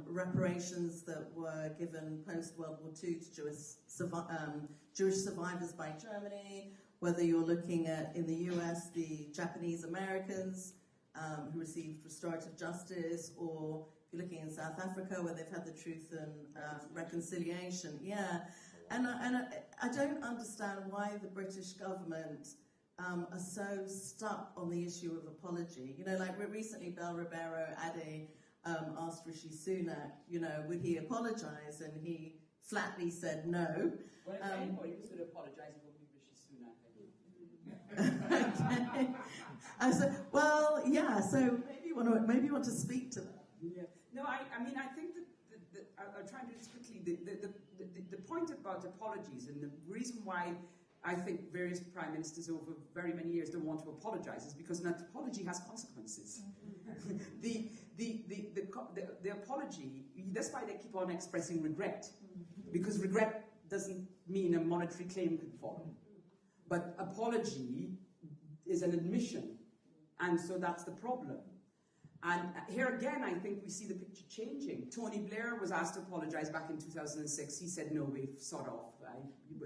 reparations that were given post-World War II to Jewish survivors by Germany, whether you're looking at, in the US, the Japanese Americans who received restorative justice, or if you're looking in South Africa where they've had the Truth and Reconciliation. Yeah, and I don't understand why the British government are so stuck on the issue of apology. You know, like recently Bell Ribeiro Ade asked Rishi Sunak, you know, would he apologise, and he flatly said no. Well, if anybody was going to apologise, it would be Rishi Sunak. Okay. So, well, yeah, so maybe you want to speak to that. Yeah. No, I mean, I think that I'll try and do this quickly. The point about apologies, and the reason why I think various prime ministers over very many years don't want to apologise is because an apology has consequences. The apology, that's why they keep on expressing regret, because regret doesn't mean a monetary claim can follow. But apology is an admission, and so that's the problem. And here again, I think we see the picture changing. Tony Blair was asked to apologise back in 2006. He said, no, we've sort of.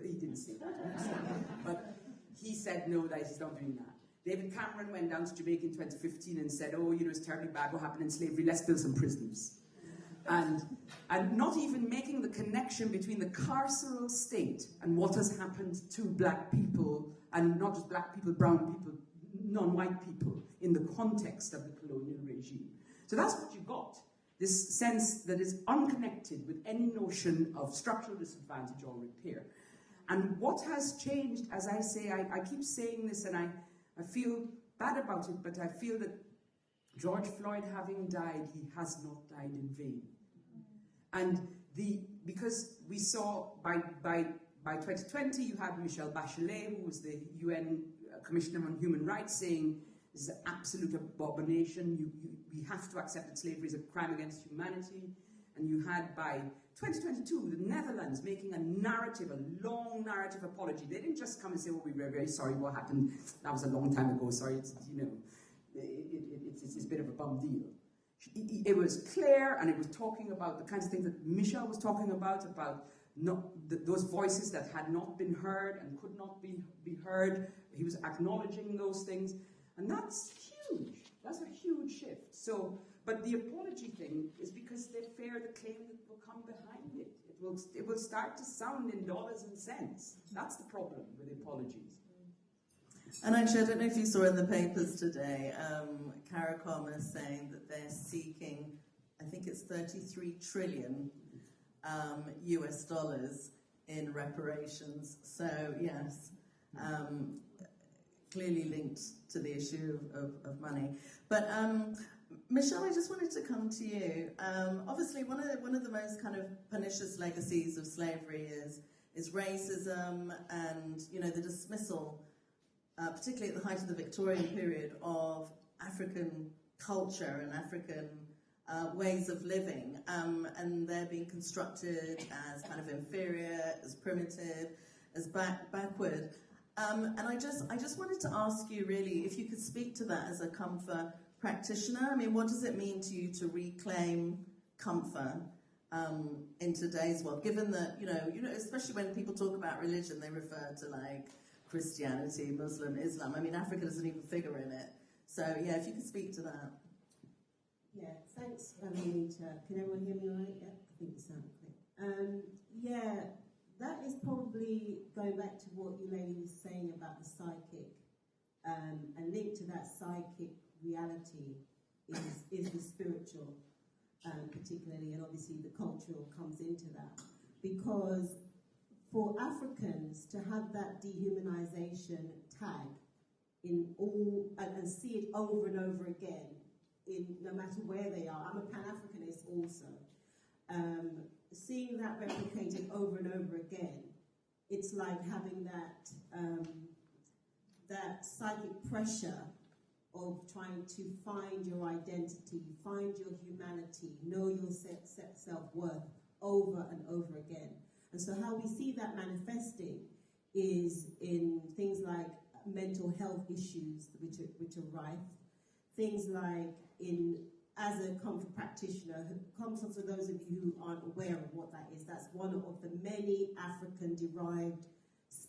He didn't say that. But he said, no, that he's not doing that. David Cameron went down to Jamaica in 2015 and said, oh, you know, it's terribly bad what happened in slavery. Let's build some prisons. And not even making the connection between the carceral state and what has happened to black people, and not just black people, brown people, non-white people, in the context of the colonial regime. So that's what you got, this sense that is unconnected with any notion of structural disadvantage or repair. And what has changed, as I say, I keep saying this, and I feel bad about it, but I feel that George Floyd, having died, he has not died in vain. And because we saw by 2020, you had Michelle Bachelet, who was the UN Commissioner on Human Rights, saying this is an absolute abomination. We have to accept that slavery is a crime against humanity. And you had by 2022, the Netherlands making a narrative, a long narrative apology. They didn't just come and say, oh, we were very sorry what happened. That was a long time ago. Sorry, it's, you know, it's a bit of a bum deal. It was clear, and it was talking about the kinds of things that Michelle was talking about those voices that had not been heard and could not be heard. He was acknowledging those things, and that's huge. That's a huge shift. So, but the apology thing is because they fear the claim that will come behind it. It will start to sound in dollars and cents. That's the problem with apologies. And actually, I don't know if you saw in the papers today, CARICOM is saying that they're seeking, I think it's 33 trillion US dollars in reparations. So yes, clearly linked to the issue of money. But Michelle, I just wanted to come to you. Obviously, one of the most kind of pernicious legacies of slavery is racism, and the dismissal, particularly at the height of the Victorian period, of African culture and African ways of living, and they're being constructed as kind of inferior, as primitive, as backward. And I just wanted to ask you, really, if you could speak to that as a comfort practitioner. I mean, what does it mean to you to reclaim comfort in today's world? Given that, especially when people talk about religion, they refer to like Christianity, Muslim, Islam. I mean, Africa doesn't even figure in it. So, yeah, if you could speak to that. Yeah, thanks, Juanita. Can everyone hear me all right? Yeah, I think it sounds clear. Yeah, that is probably going back to what you lady was saying about the psychic, and linked to that psychic reality is the spiritual, particularly, and obviously the cultural comes into that. Because for Africans to have that dehumanization tag in all, and see it over and over again, no matter where they are. I'm a Pan-Africanist also. Seeing that replicated over and over again, it's like having that psychic pressure of trying to find your identity, find your humanity, know your self-worth over and over again. And so how we see that manifesting is in things like mental health issues which are rife, things like as a comfort practitioner, comfort, for those of you who aren't aware of what that is, that's one of the many African-derived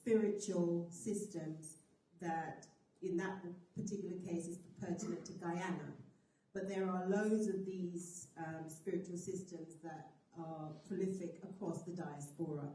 spiritual systems that, in that particular case, is pertinent to Guyana. But there are loads of these spiritual systems that are prolific across the diaspora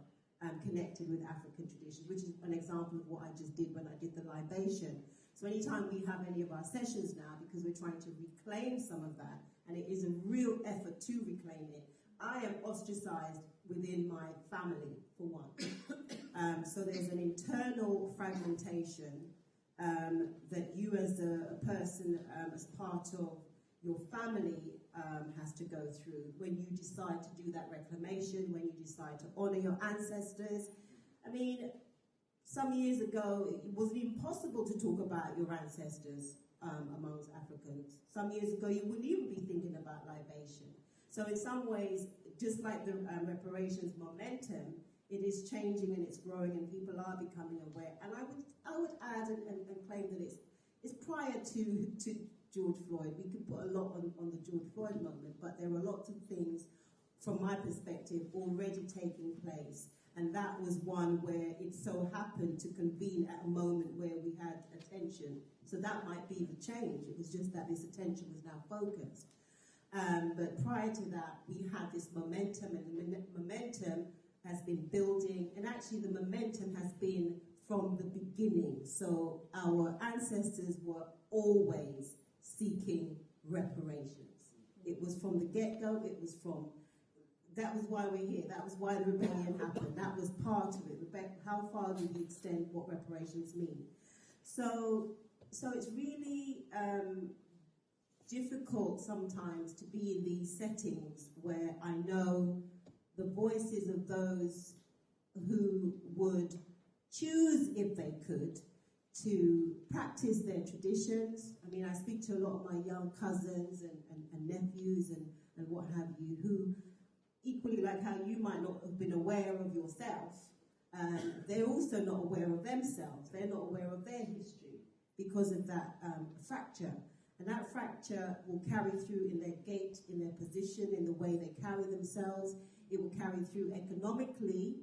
and connected with African traditions, which is an example of what I just did when I did the libation. So anytime we have any of our sessions now, because we're trying to reclaim some of that, and it is a real effort to reclaim it, I am ostracized within my family, for one. So there's an internal fragmentation that you as a person, as part of your family, has to go through when you decide to do that reclamation, when you decide to honor your ancestors. I mean, some years ago, it was impossible to talk about your ancestors amongst Africans. Some years ago, you wouldn't even be thinking about libation. So in some ways, just like the reparations momentum, it is changing and it's growing and people are becoming aware. And I would add and claim that it's prior to George Floyd. We could put a lot on the George Floyd moment, but there were lots of things, from my perspective, already taking place. And that was one where it so happened to convene at a moment where we had attention. So that might be the change. It was just that this attention was now focused. But prior to that, we had this momentum, and the momentum has been building. And actually, the momentum has been from the beginning. So our ancestors were always seeking reparations. It was from the get-go. It was from... That was why we're here. That was why the rebellion happened. That was part of it. How far do we extend what reparations mean? So it's really difficult sometimes to be in these settings where I know the voices of those who would choose, if they could, to practice their traditions. I mean, I speak to a lot of my young cousins and nephews and what have you, who, equally like how you might not have been aware of yourself, they're also not aware of themselves. They're not aware of their history because of that fracture. And that fracture will carry through in their gait, in their position, in the way they carry themselves. It will carry through economically,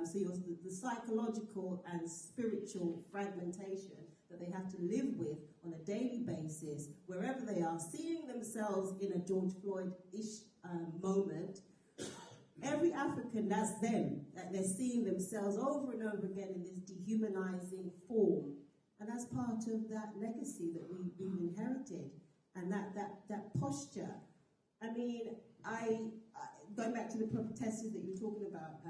so the psychological and spiritual fragmentation that they have to live with on a daily basis, wherever they are, seeing themselves in a George Floyd-ish moment. Every African, that's them, that they're seeing themselves over and over again in this dehumanizing form. And that's part of that legacy that we've inherited, and that posture. I mean, going back to the protesters that you were talking about,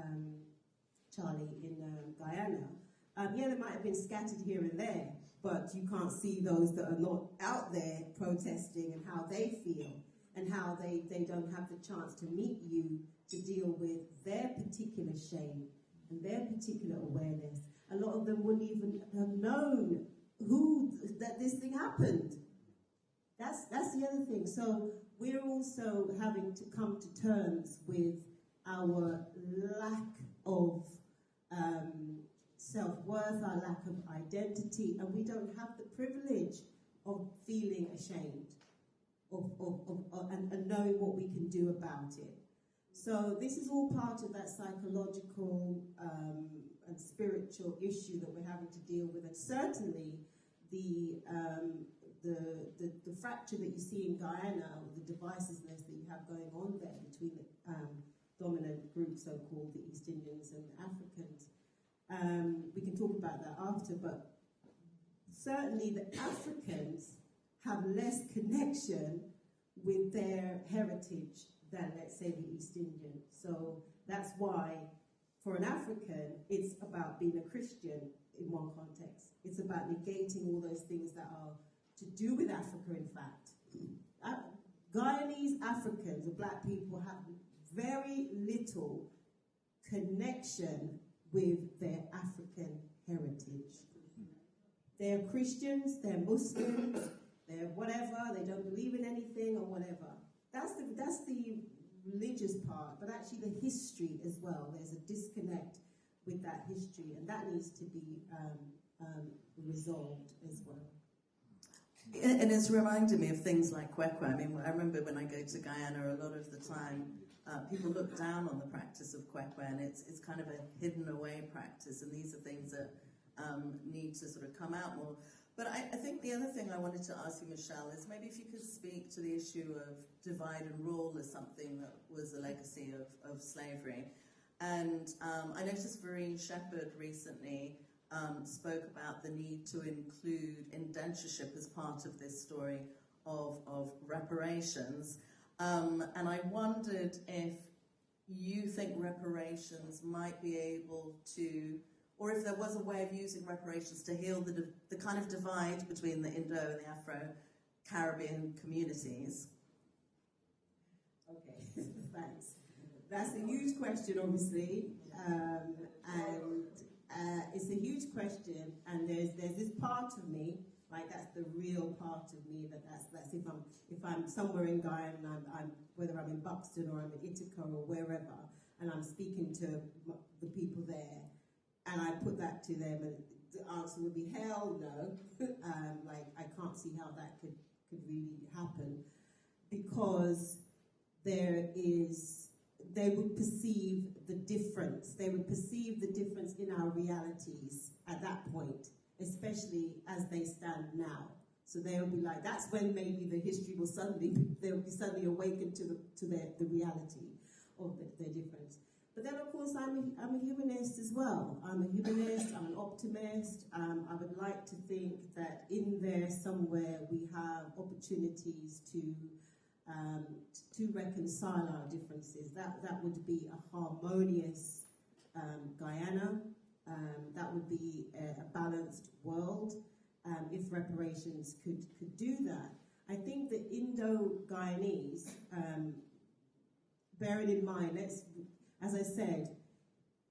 Charlie, in Guyana, yeah, they might have been scattered here and there, but you can't see those that are not out there protesting and how they feel, and how they don't have the chance to meet you to deal with their particular shame and their particular awareness. A lot of them wouldn't even have known that this thing happened. That's the other thing. So we're also having to come to terms with our lack of self-worth, our lack of identity, and we don't have the privilege of feeling ashamed and knowing what we can do about it. So this is all part of that psychological and spiritual issue that we're having to deal with, and certainly the fracture that you see in Guyana, or the divisiveness that you have going on there between the dominant groups, so-called the East Indians and the Africans. We can talk about that after, but certainly the Africans have less connection with their heritage than, let's say, the East Indian. So that's why, for an African, it's about being a Christian in one context. It's about negating all those things that are to do with Africa, in fact. Guyanese Africans, or black people, have very little connection with their African heritage. They're Christians, they're Muslims, they're whatever, they don't believe in anything or whatever. That's the religious part, but actually the history as well. There's a disconnect with that history, and that needs to be resolved as well. And it's reminding me of things like kwekwe. I mean, I remember when I go to Guyana, a lot of the time people look down on the practice of kwekwe, and it's kind of a hidden away practice, and these are things that need to sort of come out more. But I think the other thing I wanted to ask you, Michelle, is maybe if you could speak to the issue of divide and rule as something that was a legacy of slavery. And I noticed Vereen Shepherd recently spoke about the need to include indentureship as part of this story of reparations. And I wondered if you think reparations might be able to, or if there was a way of using reparations to heal the kind of divide between the Indo and the Afro-Caribbean communities. Okay, thanks. That's a huge question, obviously, and it's a huge question. And there's this part of me, like that's the real part of me. That's if I'm somewhere in Guyana, and I'm whether I'm in Buxton or I'm in Ithaca or wherever, and I'm speaking to the people there, and I put that to them, and the answer would be hell no. Like I can't see how that could really happen, because they would perceive the difference. They would perceive the difference in our realities at that point, especially as they stand now. So they'll be like, that's when maybe the history will they'll be suddenly awakened to the reality of their difference. But then, of course, I'm a humanist as well. I'm a humanist, I'm an optimist. I would like to think that in there somewhere we have opportunities to reconcile our differences. That would be a harmonious Guyana. That would be a balanced world if reparations could do that. I think the Indo-Guyanese, bearing in mind, as I said,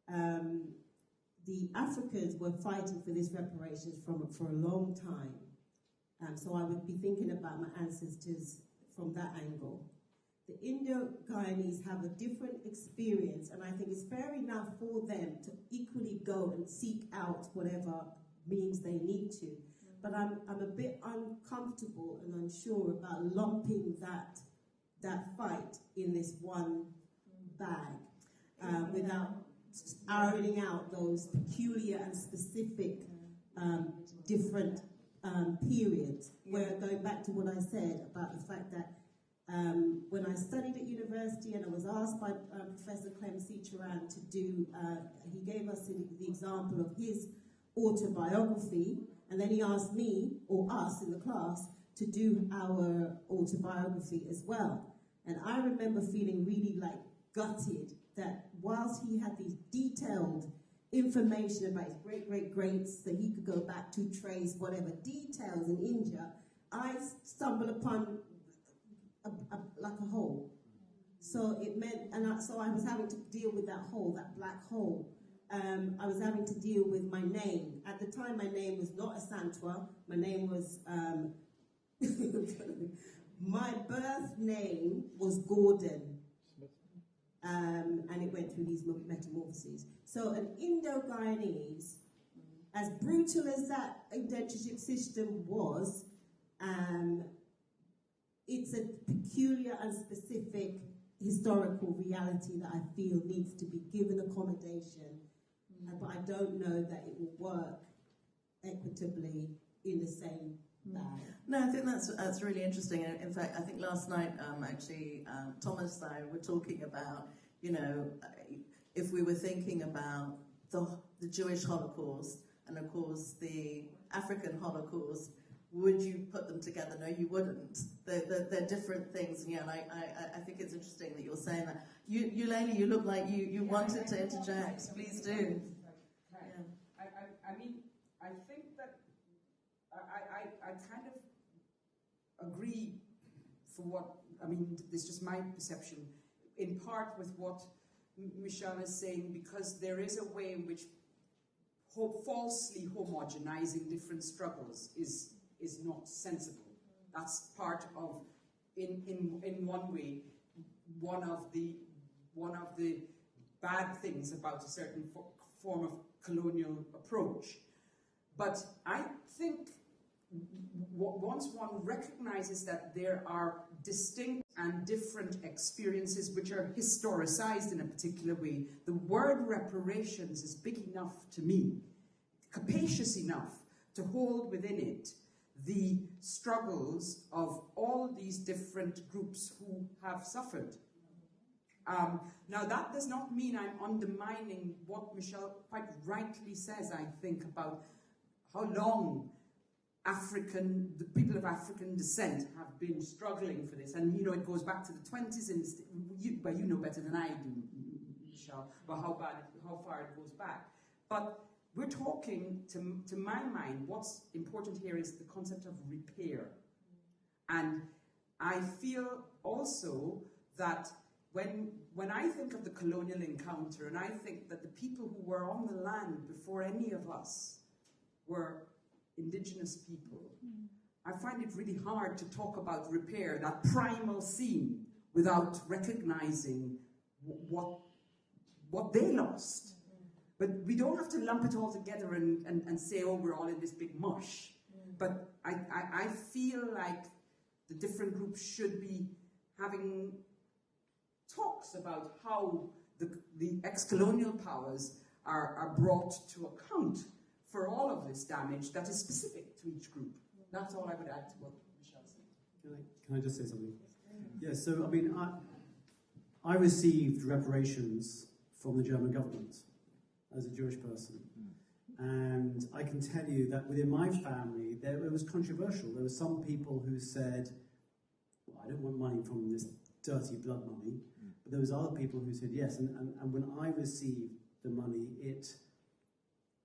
the Africans were fighting for this reparations for a long time. So I would be thinking about my ancestors from that angle. The Indo-Guyanese have a different experience, and I think it's fair enough for them to equally go and seek out whatever means they need to. But I'm a bit uncomfortable and unsure about lumping that fight in this one bag without ironing out those peculiar and specific different periods. Where going back to what I said about the fact that when I studied at university and I was asked by Professor Clem Cicheran to do, he gave us the example of his autobiography, and then he asked me, or us in the class, to do our autobiography as well. And I remember feeling really like gutted that whilst he had these detailed information about his great-great-greats that he could go back to, trace whatever details in India, I stumbled upon like a hole. So it meant, so I was having to deal with that hole, that black hole. I was having to deal with my name. At the time, my name was not Asantwa. My name was, my birth name was Gordon. And it went through these metamorphoses. So an Indo-Guyanese, as brutal as that indentureship system was, it's a peculiar and specific historical reality that I feel needs to be given accommodation. But I don't know that it will work equitably in the same bag. No, I think that's really interesting. In fact, I think last night, Thomas and I were talking about, if we were thinking about the Jewish Holocaust and, of course, the African Holocaust, would you put them together? No, you wouldn't. They're different things. And I think it's interesting that you're saying that. Eulalie, you look like you wanted to interject. Please do. Right. Yeah. I mean, I think that I kind of agree this is just my perception, in part with what Michelle is saying, because there is a way in which falsely homogenizing different struggles is not sensible. That's part of, in one way, one of the bad things about a certain form of colonial approach. But I think once one recognizes that there are distinct and different experiences which are historicized in a particular way, the word reparations is big enough to me, capacious enough to hold within it the struggles of all these different groups who have suffered. Now, that does not mean I'm undermining what Michelle quite rightly says, I think, about how long the people of African descent have been struggling for this. And, you know, it goes back to the 20s, and but you know better than I do, Michelle, about how far it goes back. But we're talking, to my mind, what's important here is the concept of repair. And I feel also that when I think of the colonial encounter, and I think that the people who were on the land before any of us were indigenous people, I find it really hard to talk about repair, that primal scene, without recognizing what they lost. But we don't have to lump it all together and say, oh, we're all in this big mush. But I feel like the different groups should be having talks about how the ex-colonial powers are brought to account for all of this damage that is specific to each group. That's all I would add to what Michelle said. Can I just say something? Yeah, so, I mean, I received reparations from the German government as a Jewish person. And I can tell you that within my family, it was controversial. There were some people who said, well, I don't want money from this dirty blood money. But there was other people who said yes. And when I received the money, it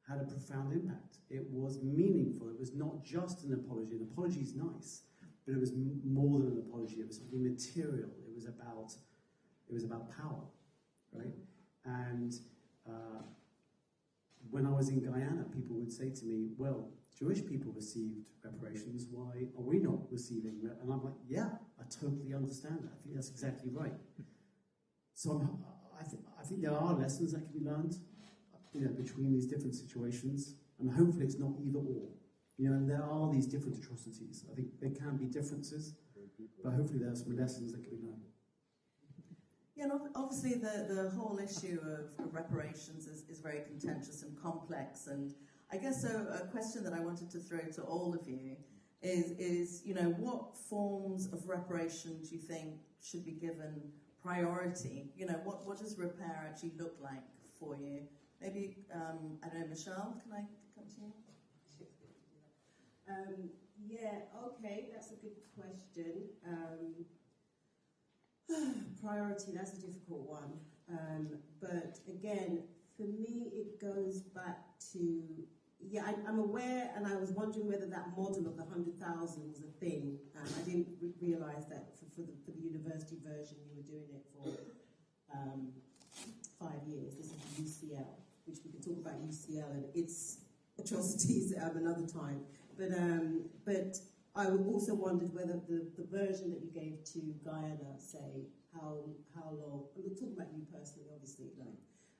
had a profound impact. It was meaningful. It was not just an apology. An apology is nice, but it was more than an apology. It was something material. It was about power, right? And when I was in Guyana, people would say to me, well, Jewish people received reparations, why are we not receiving that? And I'm like, yeah, I totally understand that. I think that's exactly right. So I think there are lessons that can be learned, you know, between these different situations, and hopefully it's not either or. You know, and there are these different atrocities. I think there can be differences, but hopefully there are some lessons that can be learned. Yeah, and obviously the whole issue of reparations is very contentious and complex, and I guess a question that I wanted to throw to all of you is, you know, what forms of reparation do you think should be given priority? You know, what does repair actually look like for you? Maybe, I don't know, Michelle, can I come to you? Yeah, okay, that's a good question. Priority, that's a difficult one. But again, for me, it goes back to, yeah, I'm aware, and I was wondering whether that model of the 100,000 was a thing. I didn't realise that for the university version, you were doing it for 5 years. This is the UCL, which we can talk about UCL and its atrocities another time. But I also wondered whether the version that you gave to Guyana, say, how long, I'm not talking about you personally, obviously, like,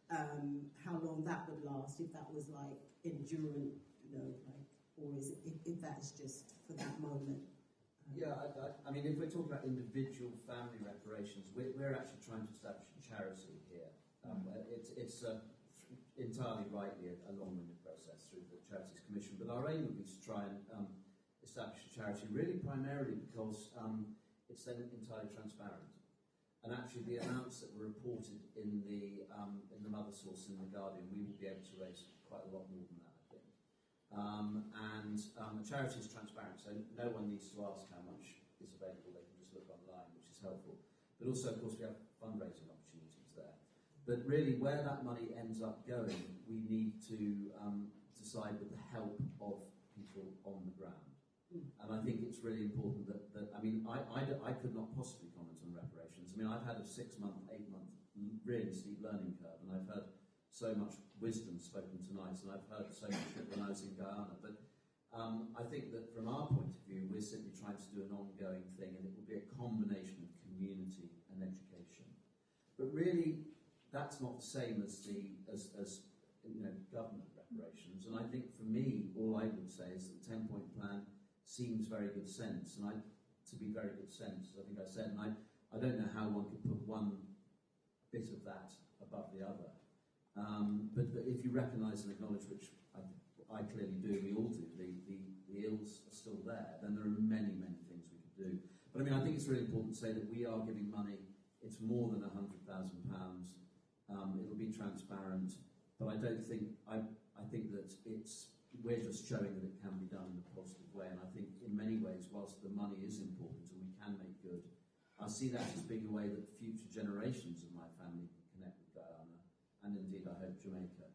how long that would last, if that was like endurant, you know, like, or is it, if that's just for that moment. Yeah, I mean, if we're talking about individual family reparations, we're actually trying to establish a charity here. It's entirely rightly a long-winded process through the Charities Commission, but our aim would be to try and establish a charity, really primarily because it's then entirely transparent. And actually the amounts that were reported in the mother source in The Guardian, we will be able to raise quite a lot more than that, I think. The charity is transparent, so no one needs to ask how much is available. They can just look online, which is helpful. But also, of course, we have fundraising opportunities there. But really, where that money ends up going, we need to decide with the help of people on the ground. And I think it's really important that I mean, I could not possibly comment on reparations. I mean, I've had a 6-month, 8-month really steep learning curve, and I've heard so much wisdom spoken tonight, and I've heard so much when I was in Guyana. But I think that from our point of view, we're simply trying to do an ongoing thing, and it will be a combination of community and education. But really, that's not the same as you know, government reparations. And I think for me, all I would say is that the 10-point plan seems very good sense, and to be very good sense, I think I said, and I don't know how one could put one bit of that above the other. But if you recognise and acknowledge, which I clearly do, we all do, the ills are still there, then there are many, many things we could do. But I mean, I think it's really important to say that we are giving money. It's more than £100,000. It'll be transparent, but I don't think, I think that we're just showing that it can be done in a positive way, and I think in many ways, whilst the money is important and we can make good, I see that as being a way that future generations of my family can connect with Guyana, and indeed I hope Jamaica,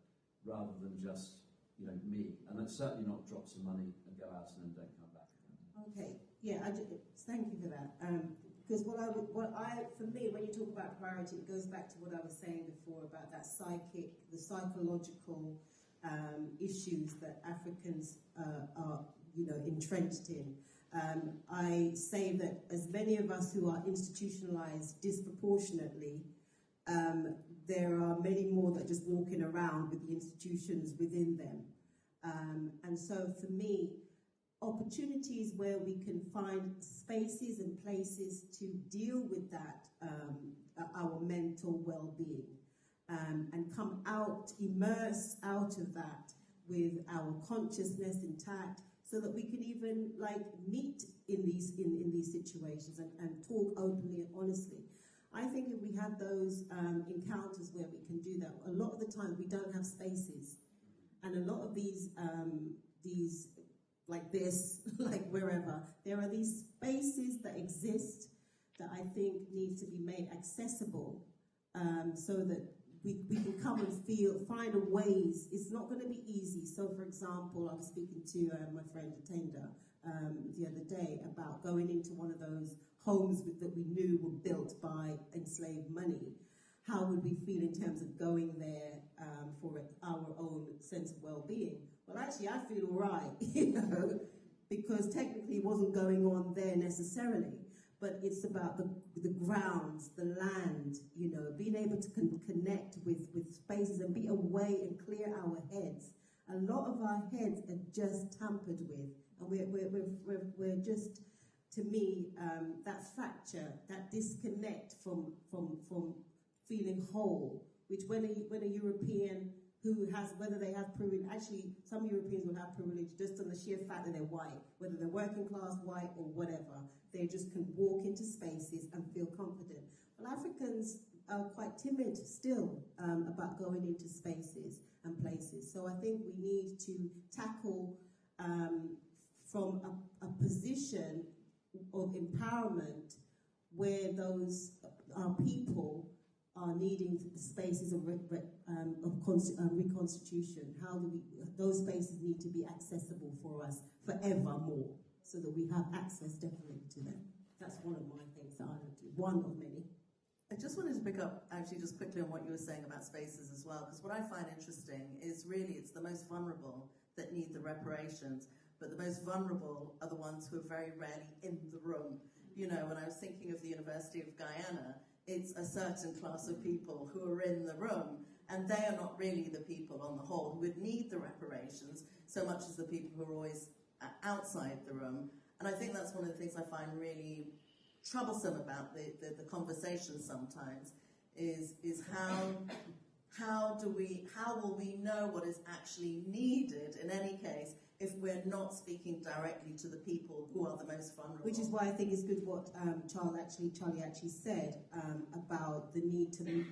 rather than just, me. And that's certainly not drop some money and go out and then don't come back again. Okay, yeah, thank you for that. Because for me, when you talk about priority, it goes back to what I was saying before about that the psychological issues that Africans are, entrenched in. I say that as many of us who are institutionalized disproportionately, there are many more that are just walking around with the institutions within them. And so for me, opportunities where we can find spaces and places to deal with that, our mental well-being, and come out, immerse out of that with our consciousness intact, so that we can even meet in these situations and talk openly and honestly. I think if we had those encounters where we can do that, a lot of the time we don't have spaces, and a lot of these like this, like wherever, there are these spaces that exist that I think need to be made accessible, so that we can come and find ways. It's not going to be easy. So, for example, I was speaking to my friend Rajendra the other day about going into one of those homes that we knew were built by enslaved money. How would we feel in terms of going there for our own sense of well-being? Well, actually, I feel all right, because technically it wasn't going on there necessarily, but it's about the grounds, the land, being able to connect with spaces and be away and clear our heads. A lot of our heads are just tampered with, and we're just, to me, that fracture, that disconnect from feeling whole, which when a European who has, whether they have privilege, actually some Europeans will have privilege just on the sheer fact that they're white, whether they're working class, white or whatever, they just can walk into spaces and feel confident. Well, Africans are quite timid still about going into spaces and places. So I think we need to tackle from a position of empowerment where those people are needing spaces of reconstitution. How do those spaces need to be accessible for us forevermore, so that we have access definitely to them. That's one of my things that I would do, one of many. I just wanted to pick up actually just quickly on what you were saying about spaces as well, because what I find interesting is really it's the most vulnerable that need the reparations, but the most vulnerable are the ones who are very rarely in the room. When I was thinking of the University of Guyana, it's a certain class of people who are in the room, and they are not really the people on the whole who would need the reparations so much as the people who are always outside the room. And I think that's one of the things I find really troublesome about the conversation sometimes is how will we know what is actually needed in any case if we're not speaking directly to the people who are the most vulnerable. Which is why I think it's good what Charlie actually said about the need to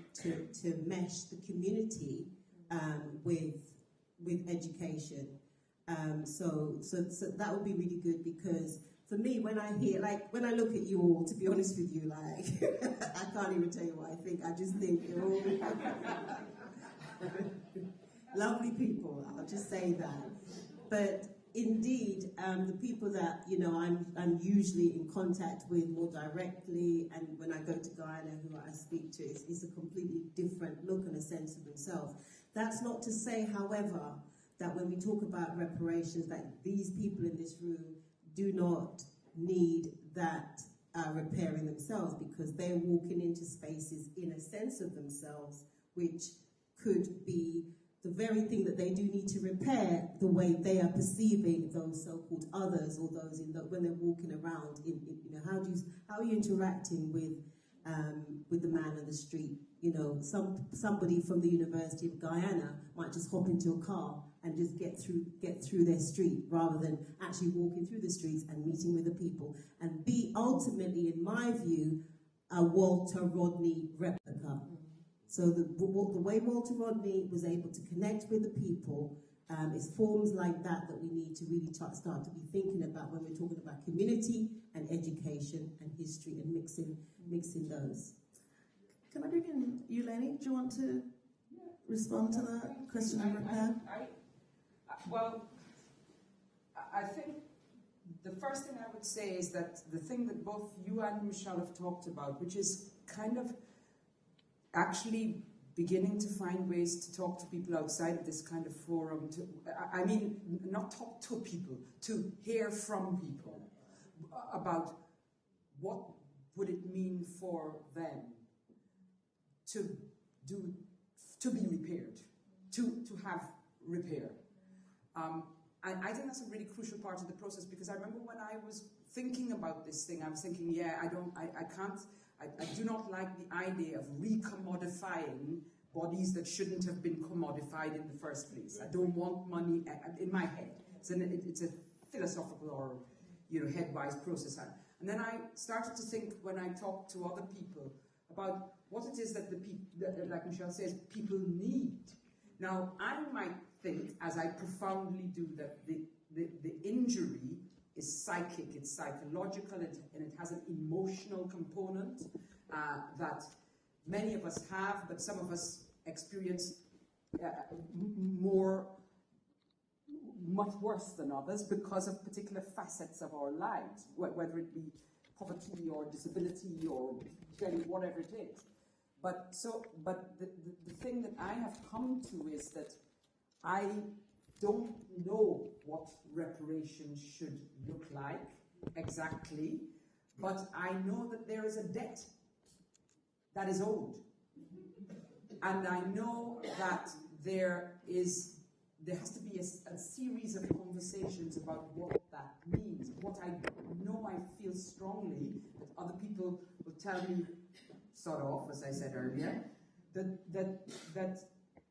mesh the community with education. So that would be really good, because for me, when I look at you all, to be honest with you, I can't even tell you what I think. I just think you're all lovely people. I'll just say that. But indeed, the people that I'm usually in contact with more directly, and when I go to Guyana, who I speak to, is a completely different look and a sense of themselves. That's not to say, however, that when we talk about reparations, that these people in this room do not need that repairing themselves, because they're walking into spaces in a sense of themselves which could be the very thing that they do need to repair, the way they are perceiving those so-called others, or those when they're walking around. How are you interacting with the man on the street? Somebody from the University of Guyana might just hop into a car and just get through their street, rather than actually walking through the streets and meeting with the people, and be ultimately, in my view, a Walter Rodney replica. So the way Walter Rodney was able to connect with the people, it's forms like that we need to really start to be thinking about when we're talking about community and education and history, and mixing those. Can I bring in you, Lenny? Do you want to respond to that question of repair? I think the first thing I would say is that the thing that both you and Michelle have talked about, which is kind of actually beginning to find ways to talk to people outside of this kind of forum, not talk to people, to hear from people about what would it mean for them to be repaired, to have repair. I think that's a really crucial part of the process, because I remember when I was thinking about this thing, I was thinking, I do not like the idea of recommodifying bodies that shouldn't have been commodified in the first place. I don't want money in my head. It's a philosophical or headwise process. And then I started to think, when I talked to other people, about what it is that like Michelle says, people need. Now, I might think, as I profoundly do, that the injury is psychic, it's psychological, and it has an emotional component that many of us have, but some of us experience much worse than others because of particular facets of our lives, whether it be poverty or disability or whatever it is. But the thing that I have come to is that I don't know what reparations should look like exactly, but I know that there is a debt that is owed. And I know that there has to be a series of conversations about what that means. What I know, I feel strongly that other people will tell me, sort of, as I said earlier, that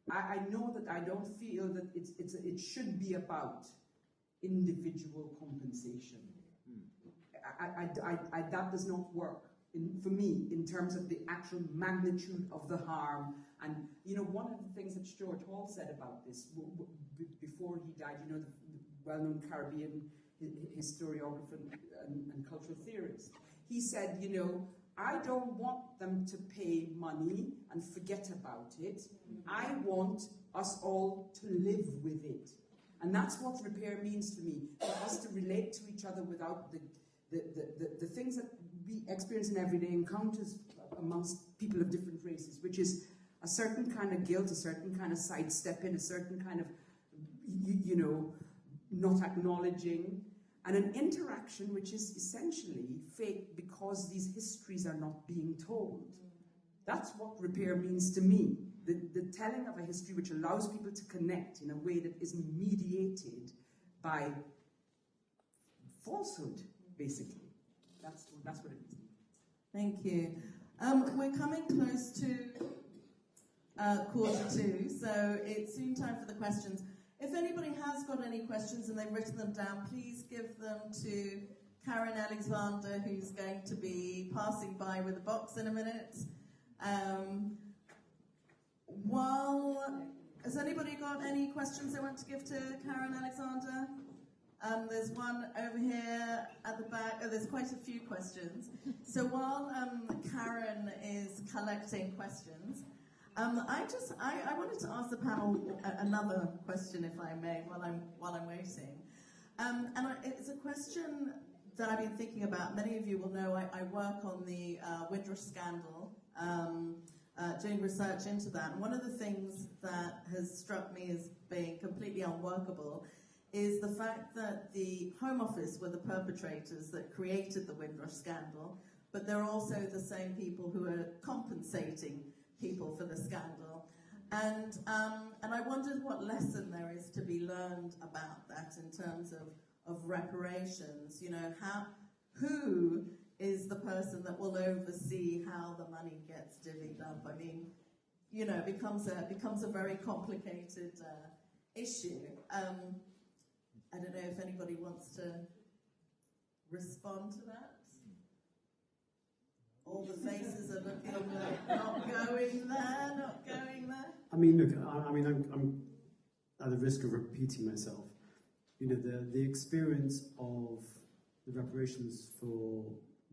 I know that I don't feel that it should be about individual compensation. That does not work for me in terms of the actual magnitude of the harm. And one of the things that Stuart Hall said about this before he died, the well-known Caribbean historiographer and cultural theorist, he said, I don't want them to pay money and forget about it. I want us all to live with it. And that's what repair means to me, for us to relate to each other without the things that we experience in everyday encounters amongst people of different races, which is a certain kind of guilt, a certain kind of sidestepping, a certain kind of, not acknowledging, and an interaction which is essentially fake because these histories are not being told. That's what repair means to me. The telling of a history which allows people to connect in a way that isn't mediated by falsehood, basically. That's what it is. Thank you. We're coming close to 1:45, so it's soon time for the questions. If anybody has got any questions and they've written them down, please give them to Karen Alexander, who's going to be passing by with a box in a minute. Has anybody got any questions they want to give to Karen Alexander? There's one over here at the back. Oh, there's quite a few questions. So while Karen is collecting questions, I wanted to ask the panel another question, if I may, while I'm waiting. It's a question that I've been thinking about. Many of you will know I work on the Windrush Scandal, doing research into that. And one of the things that has struck me as being completely unworkable is the fact that the Home Office were the perpetrators that created the Windrush Scandal, but they're also the same people who are compensating people for the scandal. And I wondered what lesson there is to be learned about that in terms of reparations. You know, who is the person that will oversee how the money gets divvied up? I mean, you know, it becomes a very complicated issue. I don't know if anybody wants to respond to that. All the faces are looking like not going there. I mean, look, I'm at the risk of repeating myself. You know, the experience of the reparations for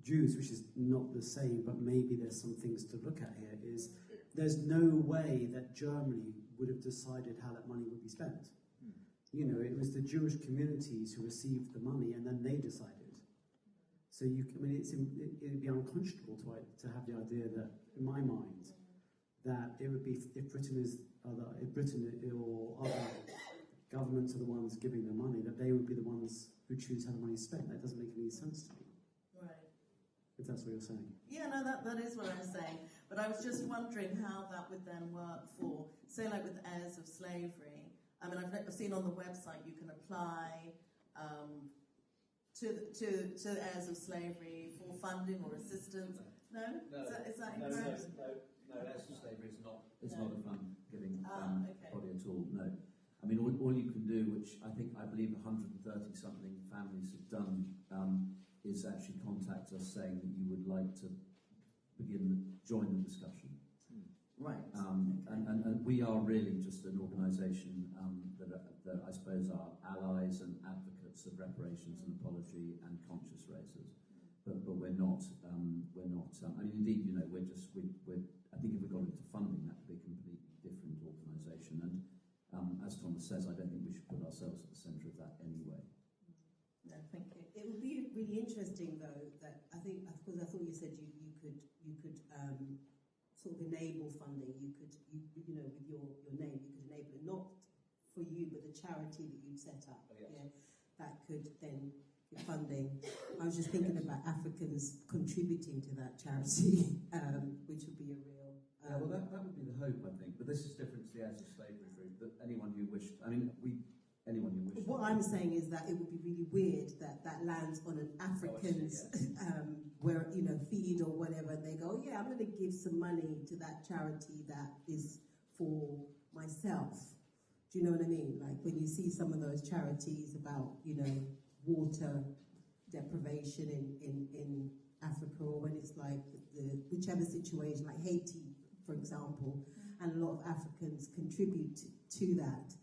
Jews, which is not the same, but maybe there's some things to look at here, is there's no way that Germany would have decided how that money would be spent. You know, it was the Jewish communities who received the money and then they decided. So it'd be unconscionable to have the idea that, in my mind, that it would be if Britain or other governments are the ones giving the money, that they would be the ones who choose how the money is spent. That doesn't make any sense to me. Right. If that's what you're saying. Yeah, no, that is what I'm saying. But I was just wondering how that would then work for, say, like with heirs of slavery. I mean, I've seen on the website you can apply to heirs of slavery for funding or assistance. No? Is that incorrect? No, heirs of slavery is not a fund-giving okay. body at all. No. I mean, all you can do, which I believe 130-something families have done, is actually contact us saying that you would like to join the discussion. Right. And we are really just an organisation that I suppose are allies and advocates of reparations and apology and conscious raisers. But we're not. I mean, indeed, you know, we're. I think if we got into funding, that would be a completely different organisation. And as Thomas says, I don't think we should put ourselves at the centre of that anyway. No, thank you. It would be really interesting, though, that I thought you said you could sort of enable funding. You could, you know, with your name, you could enable it, not for you, but the charity that you set up. Oh, yes. Yeah, that could then get funding. I was just thinking about Africans contributing to that charity, which would be a real. Yeah, well, that would be the hope, I think. But this is different to the heirs of slavery group. That anyone who wished, anyone who wished. What I'm saying is that it would be really weird that lands on an African's where, you know, feed or whatever, and they go, yeah, I'm going to give some money to that charity that is for myself. Do you know what I mean? Like when you see some of those charities about, you know, water deprivation in Africa, or when it's like whichever situation, like Haiti, for example, and a lot of Africans contribute to that.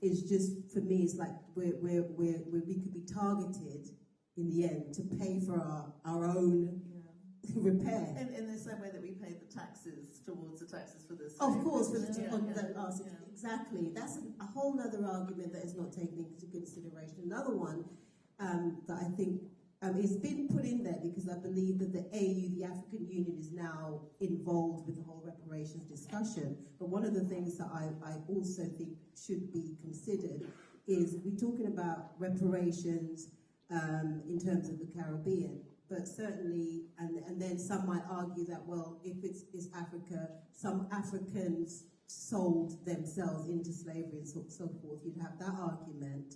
It's just, for me, it's like we could be targeted in the end to pay for our own repair. In the same way that we pay the taxes towards the taxes for this. Of course, exactly. That's a whole other argument that is not taken into consideration. Another one that I think it's been put in there because I believe that the AU, the African Union, is now involved with the whole reparations discussion. But one of the things that I also think should be considered is we're talking about reparations in terms of the Caribbean. But certainly, and then some might argue that, well, if it's Africa, some Africans sold themselves into slavery and so forth. You'd have that argument.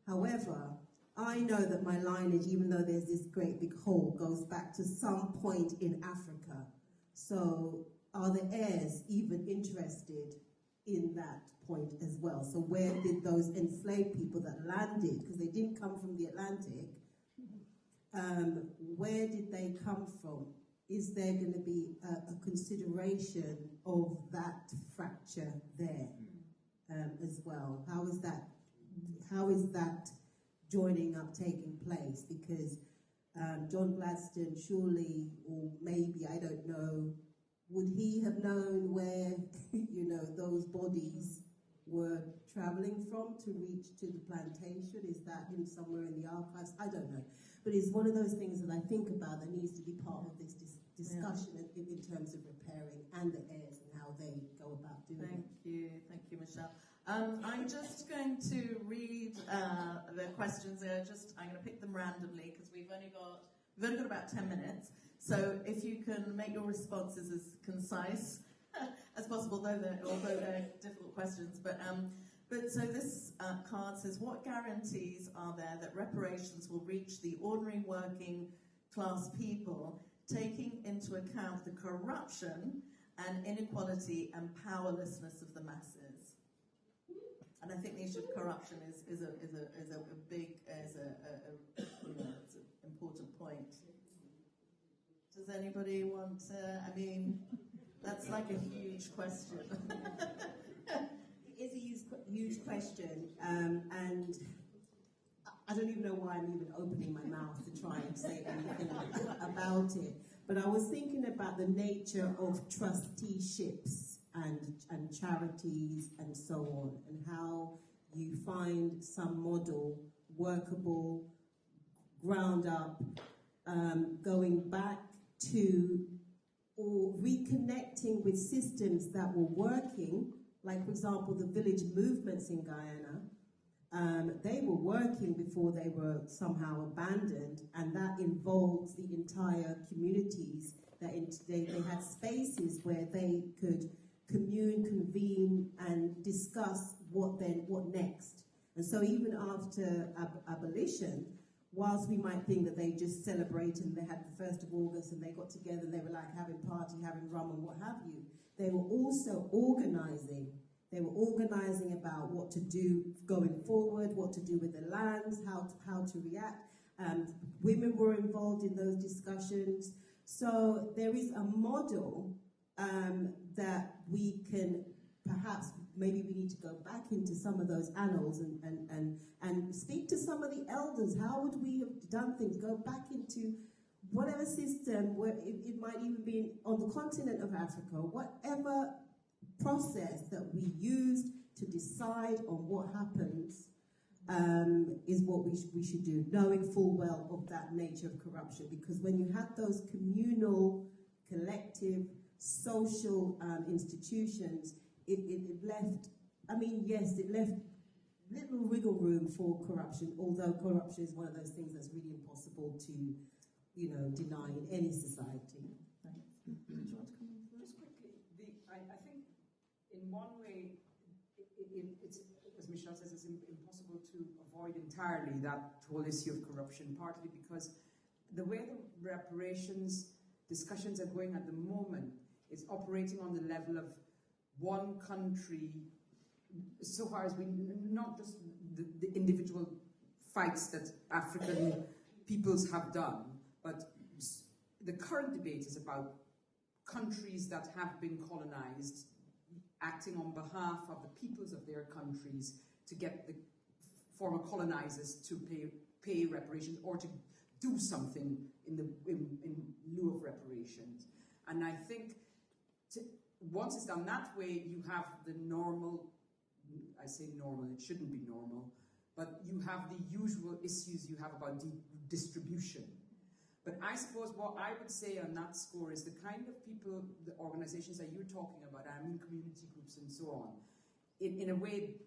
However, I know that my lineage, even though there's this great big hole, goes back to some point in Africa. So are the heirs even interested in that point as well? So where did those enslaved people that landed, because they didn't come from the Atlantic, where did they come from? Is there going to be a consideration of that fracture there as well? How is that joining up taking place? Because John Gladstone, surely, or maybe, I don't know, would he have known where, you know, those bodies were travelling from to reach to the plantation? Is that in somewhere in the archives? I don't know. But it's one of those things that I think about that needs to be part of this discussion in terms of repairing and the heirs and how they go about doing it. Thank you, Michelle. I'm just going to read the questions. I'm going to pick them randomly because we've only got about 10 minutes. So if you can make your responses as concise as possible, although they're difficult questions. But so this card says, what guarantees are there that reparations will reach the ordinary working class people, taking into account the corruption and inequality and powerlessness of the masses? And I think the issue of corruption is a big, it's an important point. Does anybody want to, I mean, that's like a huge question. It is a huge question, and I don't even know why I'm even opening my mouth to try and say anything about it. But I was thinking about the nature of trusteeships and charities and so on, and how you find some model workable, ground up, going back to or reconnecting with systems that were working, like, for example, the village movements in Guyana. They were working before they were somehow abandoned, and that involves the entire communities. That they had spaces where they could commune, convene, and discuss what next. And so even after abolition, whilst we might think that they just celebrated and they had the 1st of August and they got together and they were like having party, having rum and what have you, they were also organising. They were organising about what to do going forward, what to do with the lands, how to react. Women were involved in those discussions. So there is a model that we can perhaps, maybe we need to go back into some of those annals and speak to some of the elders. How would we have done things? Go back into whatever system, where it might even be on the continent of Africa, whatever process that we used to decide on what happens is what we should do, knowing full well of that nature of corruption. Because when you have those communal, collective, social institutions, it left, I mean, yes, it left little wiggle room for corruption, although corruption is one of those things that's really impossible to, deny in any society. Just quickly, I think in one way, it's, as Michelle says, it's impossible to avoid entirely that whole issue of corruption, partly because the way the reparations discussions are going at the moment is operating on the level of one country, so far as we, not just the individual fights that African peoples have done, but the current debate is about countries that have been colonized acting on behalf of the peoples of their countries to get the former colonizers to pay reparations or to do something in lieu of reparations. And I think once it's done that way, you have the normal, I say normal, it shouldn't be normal, but you have the usual issues you have about distribution. But I suppose what I would say on that score is the kind of people, the organizations that you're talking about, I mean community groups and so on, in a way,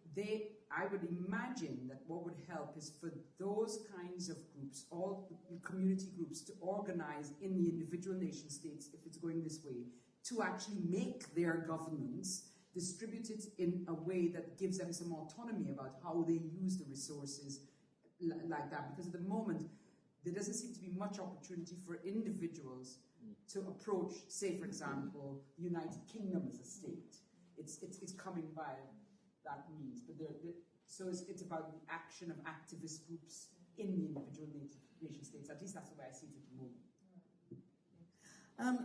I would imagine that what would help is for those kinds of groups, all the community groups, to organize in the individual nation states, if it's going this way, to actually make their governments distributed in a way that gives them some autonomy about how they use the resources like that. Because at the moment, there doesn't seem to be much opportunity for individuals to approach, say, for example, the United Kingdom as a state. It's coming by that means. But so it's about the action of activist groups in the individual nation states. At least that's the way I see it at the moment.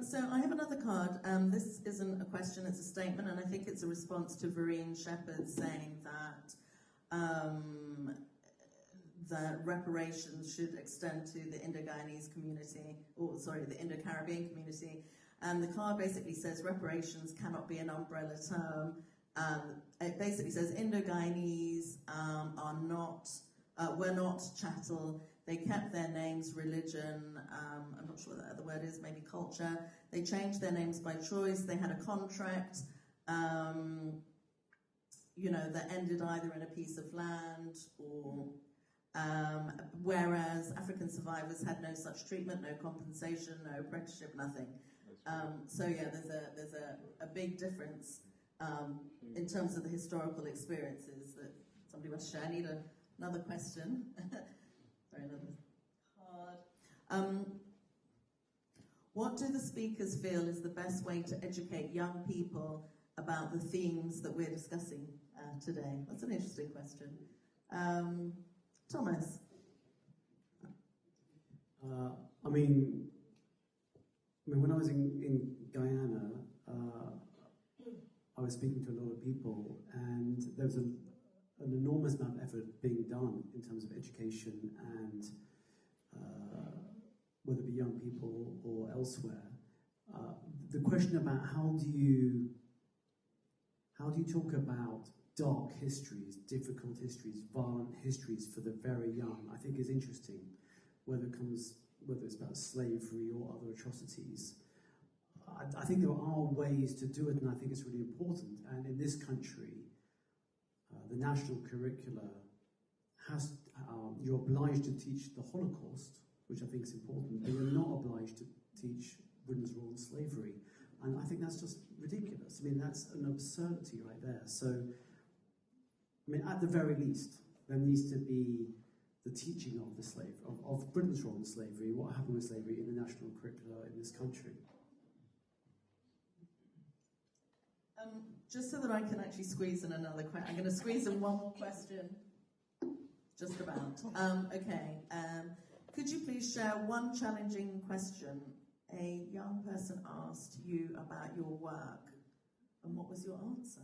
So I have another card. This isn't a question, it's a statement, and I think it's a response to Vereen Shepherd saying that reparations should extend to the Indo-Guyanese community, the Indo-Caribbean community. And the card basically says reparations cannot be an umbrella term. It basically says Indo-Guyanese were not chattel. They kept their names, religion, I'm not sure what the other word is, maybe culture. They changed their names by choice. They had a contract, that ended either in a piece of land or, whereas African survivors had no such treatment, no compensation, no apprenticeship, nothing. So yeah, there's a big difference in terms of the historical experiences that somebody wants to share. I need another question. Sorry, another card. What do the speakers feel is the best way to educate young people about the themes that we're discussing today? That's an interesting question. Thomas? When I was in Guyana, I was speaking to a lot of people, and there was an enormous amount of effort being done in terms of education and whether it be young people or elsewhere. The question about how do you talk about dark histories, difficult histories, violent histories for the very young, I think is interesting, whether it's about slavery or other atrocities. I think there are ways to do it, and I think it's really important. And in this country, the national curricula you're obliged to teach the Holocaust, which I think is important, but you're not obliged to teach Britain's role in slavery. And I think that's just ridiculous. That's an absurdity right there. So, at the very least, there needs to be the teaching of of Britain's role in slavery, what happened with slavery in the national curricula in this country. Just so that I can actually squeeze in another question, I'm going to squeeze in one more question. Just about. Okay. Could you please share one challenging question a young person asked you about your work, and what was your answer?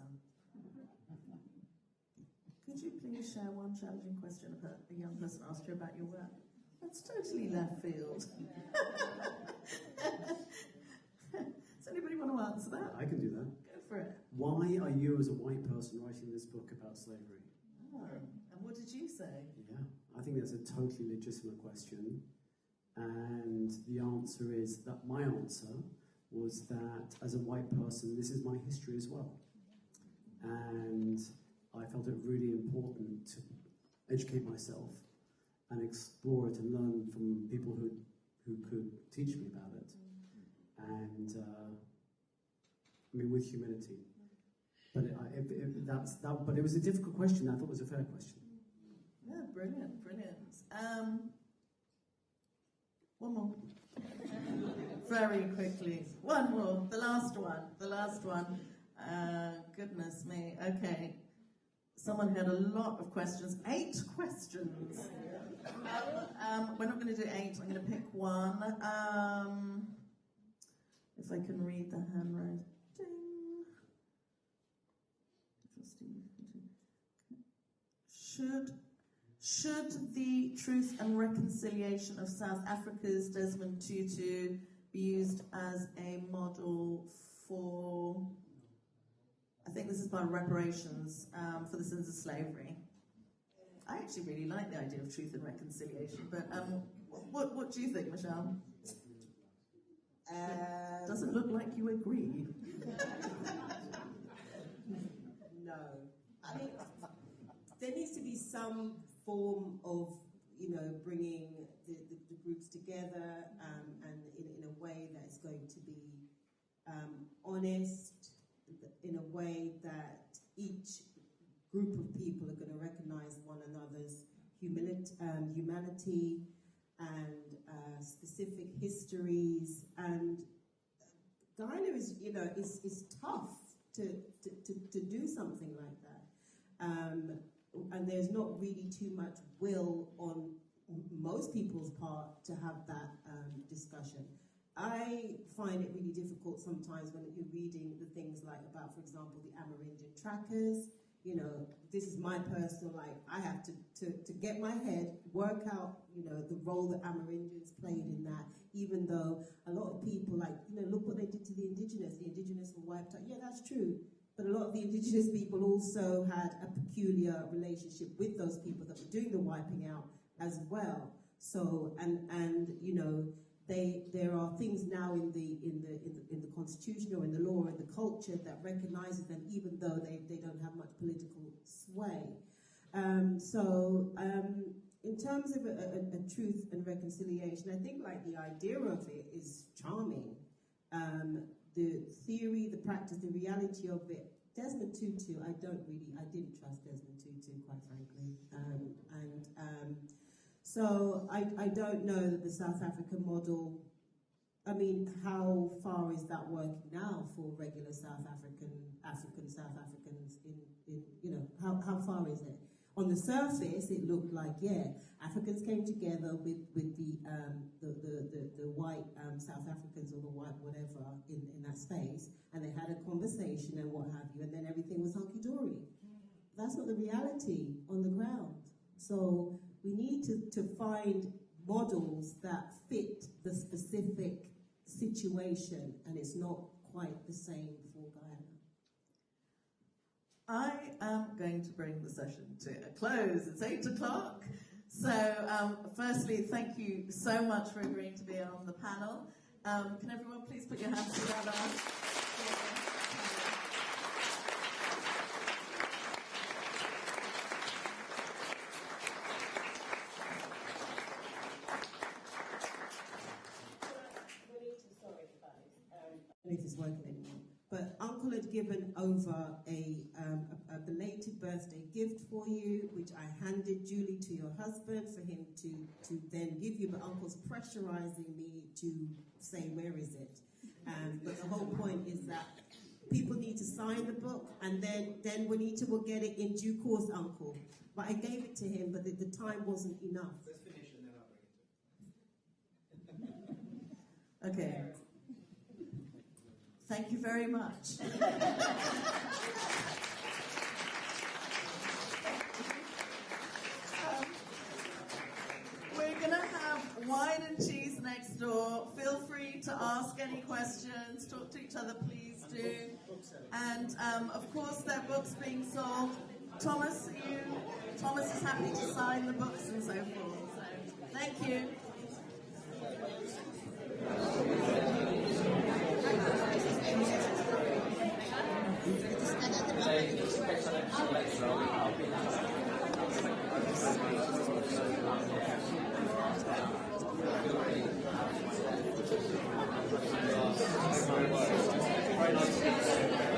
Could you please share one challenging question a young person asked you about your work? That's totally left field. Does anybody want to answer that? I can do that. Go for it. Why are you, as a white person, writing this book about slavery? Oh, and what did you say? Yeah, I think that's a totally legitimate question. And the answer is that my answer was that as a white person, this is my history as well. And I felt it really important to educate myself and explore it and learn from people who could teach me about it. And with humility. But but it was a difficult question. I thought it was a fair question. Yeah, brilliant. One more. Very quickly. One more. The last one. Goodness me. Okay. Someone had a lot of questions. 8 questions. We're not going to do 8. I'm going to pick one. If I can read the handwriting. Should the Truth and Reconciliation of South Africa's Desmond Tutu be used as a model for, I think this is part of reparations, for the sins of slavery? I actually really like the idea of truth and reconciliation, but what do you think, Michelle? Doesn't look like you agree. No. There needs to be some form of, bringing the groups together and in a way that is going to be honest, in a way that each group of people are going to recognize one another's humanity and specific histories. And Guyana is tough to do something like that. And there's not really too much will on most people's part to have that discussion. I find it really difficult sometimes when you're reading the things like about, for example, the Amerindian trackers. This is my personal, I have to get my head, work out, the role that Amerindians played in that, even though a lot of people look what they did to the indigenous were wiped out. Yeah, that's true. But a lot of the indigenous people also had a peculiar relationship with those people that were doing the wiping out as well. So, there are things now in the constitution or in the law or in the culture that recognizes them, even though they don't have much political sway. In terms of a truth and reconciliation, I think the idea of it is charming. the theory, the practice, the reality of it. Desmond Tutu, I didn't trust Desmond Tutu, quite frankly. So I don't know that the South African model, I mean, how far is that working now for regular South South Africans in you know, how far is it? On the surface, it looked like, yeah, Africans came together with the white South Africans or the white whatever in that space, and they had a conversation and what have you, and then everything was hunky-dory. That's not the reality on the ground. So we need to find models that fit the specific situation, and it's not quite the same for Guyana. I am going to bring the session to a close. It's 8 o'clock. So, firstly, thank you so much for agreeing to be on the panel. Can everyone please put your hands together? I don't know if it's working anymore, but Uncle had given over a belated birthday gift for you, which I handed duly to your husband for him to then give you, but Uncle's pressurizing me to say, where is it? But the whole point is that people need to sign the book, and then Juanita will get it in due course, Uncle. But I gave it to him, but the time wasn't enough. Let's finish and then I'll bring it to him. Okay. Thank you very much. We're going to have wine and cheese next door. Feel free to ask any questions, talk to each other, please do. And of course, there are books being sold. Thomas is happy to sign the books and so forth. So, thank you. Very nice.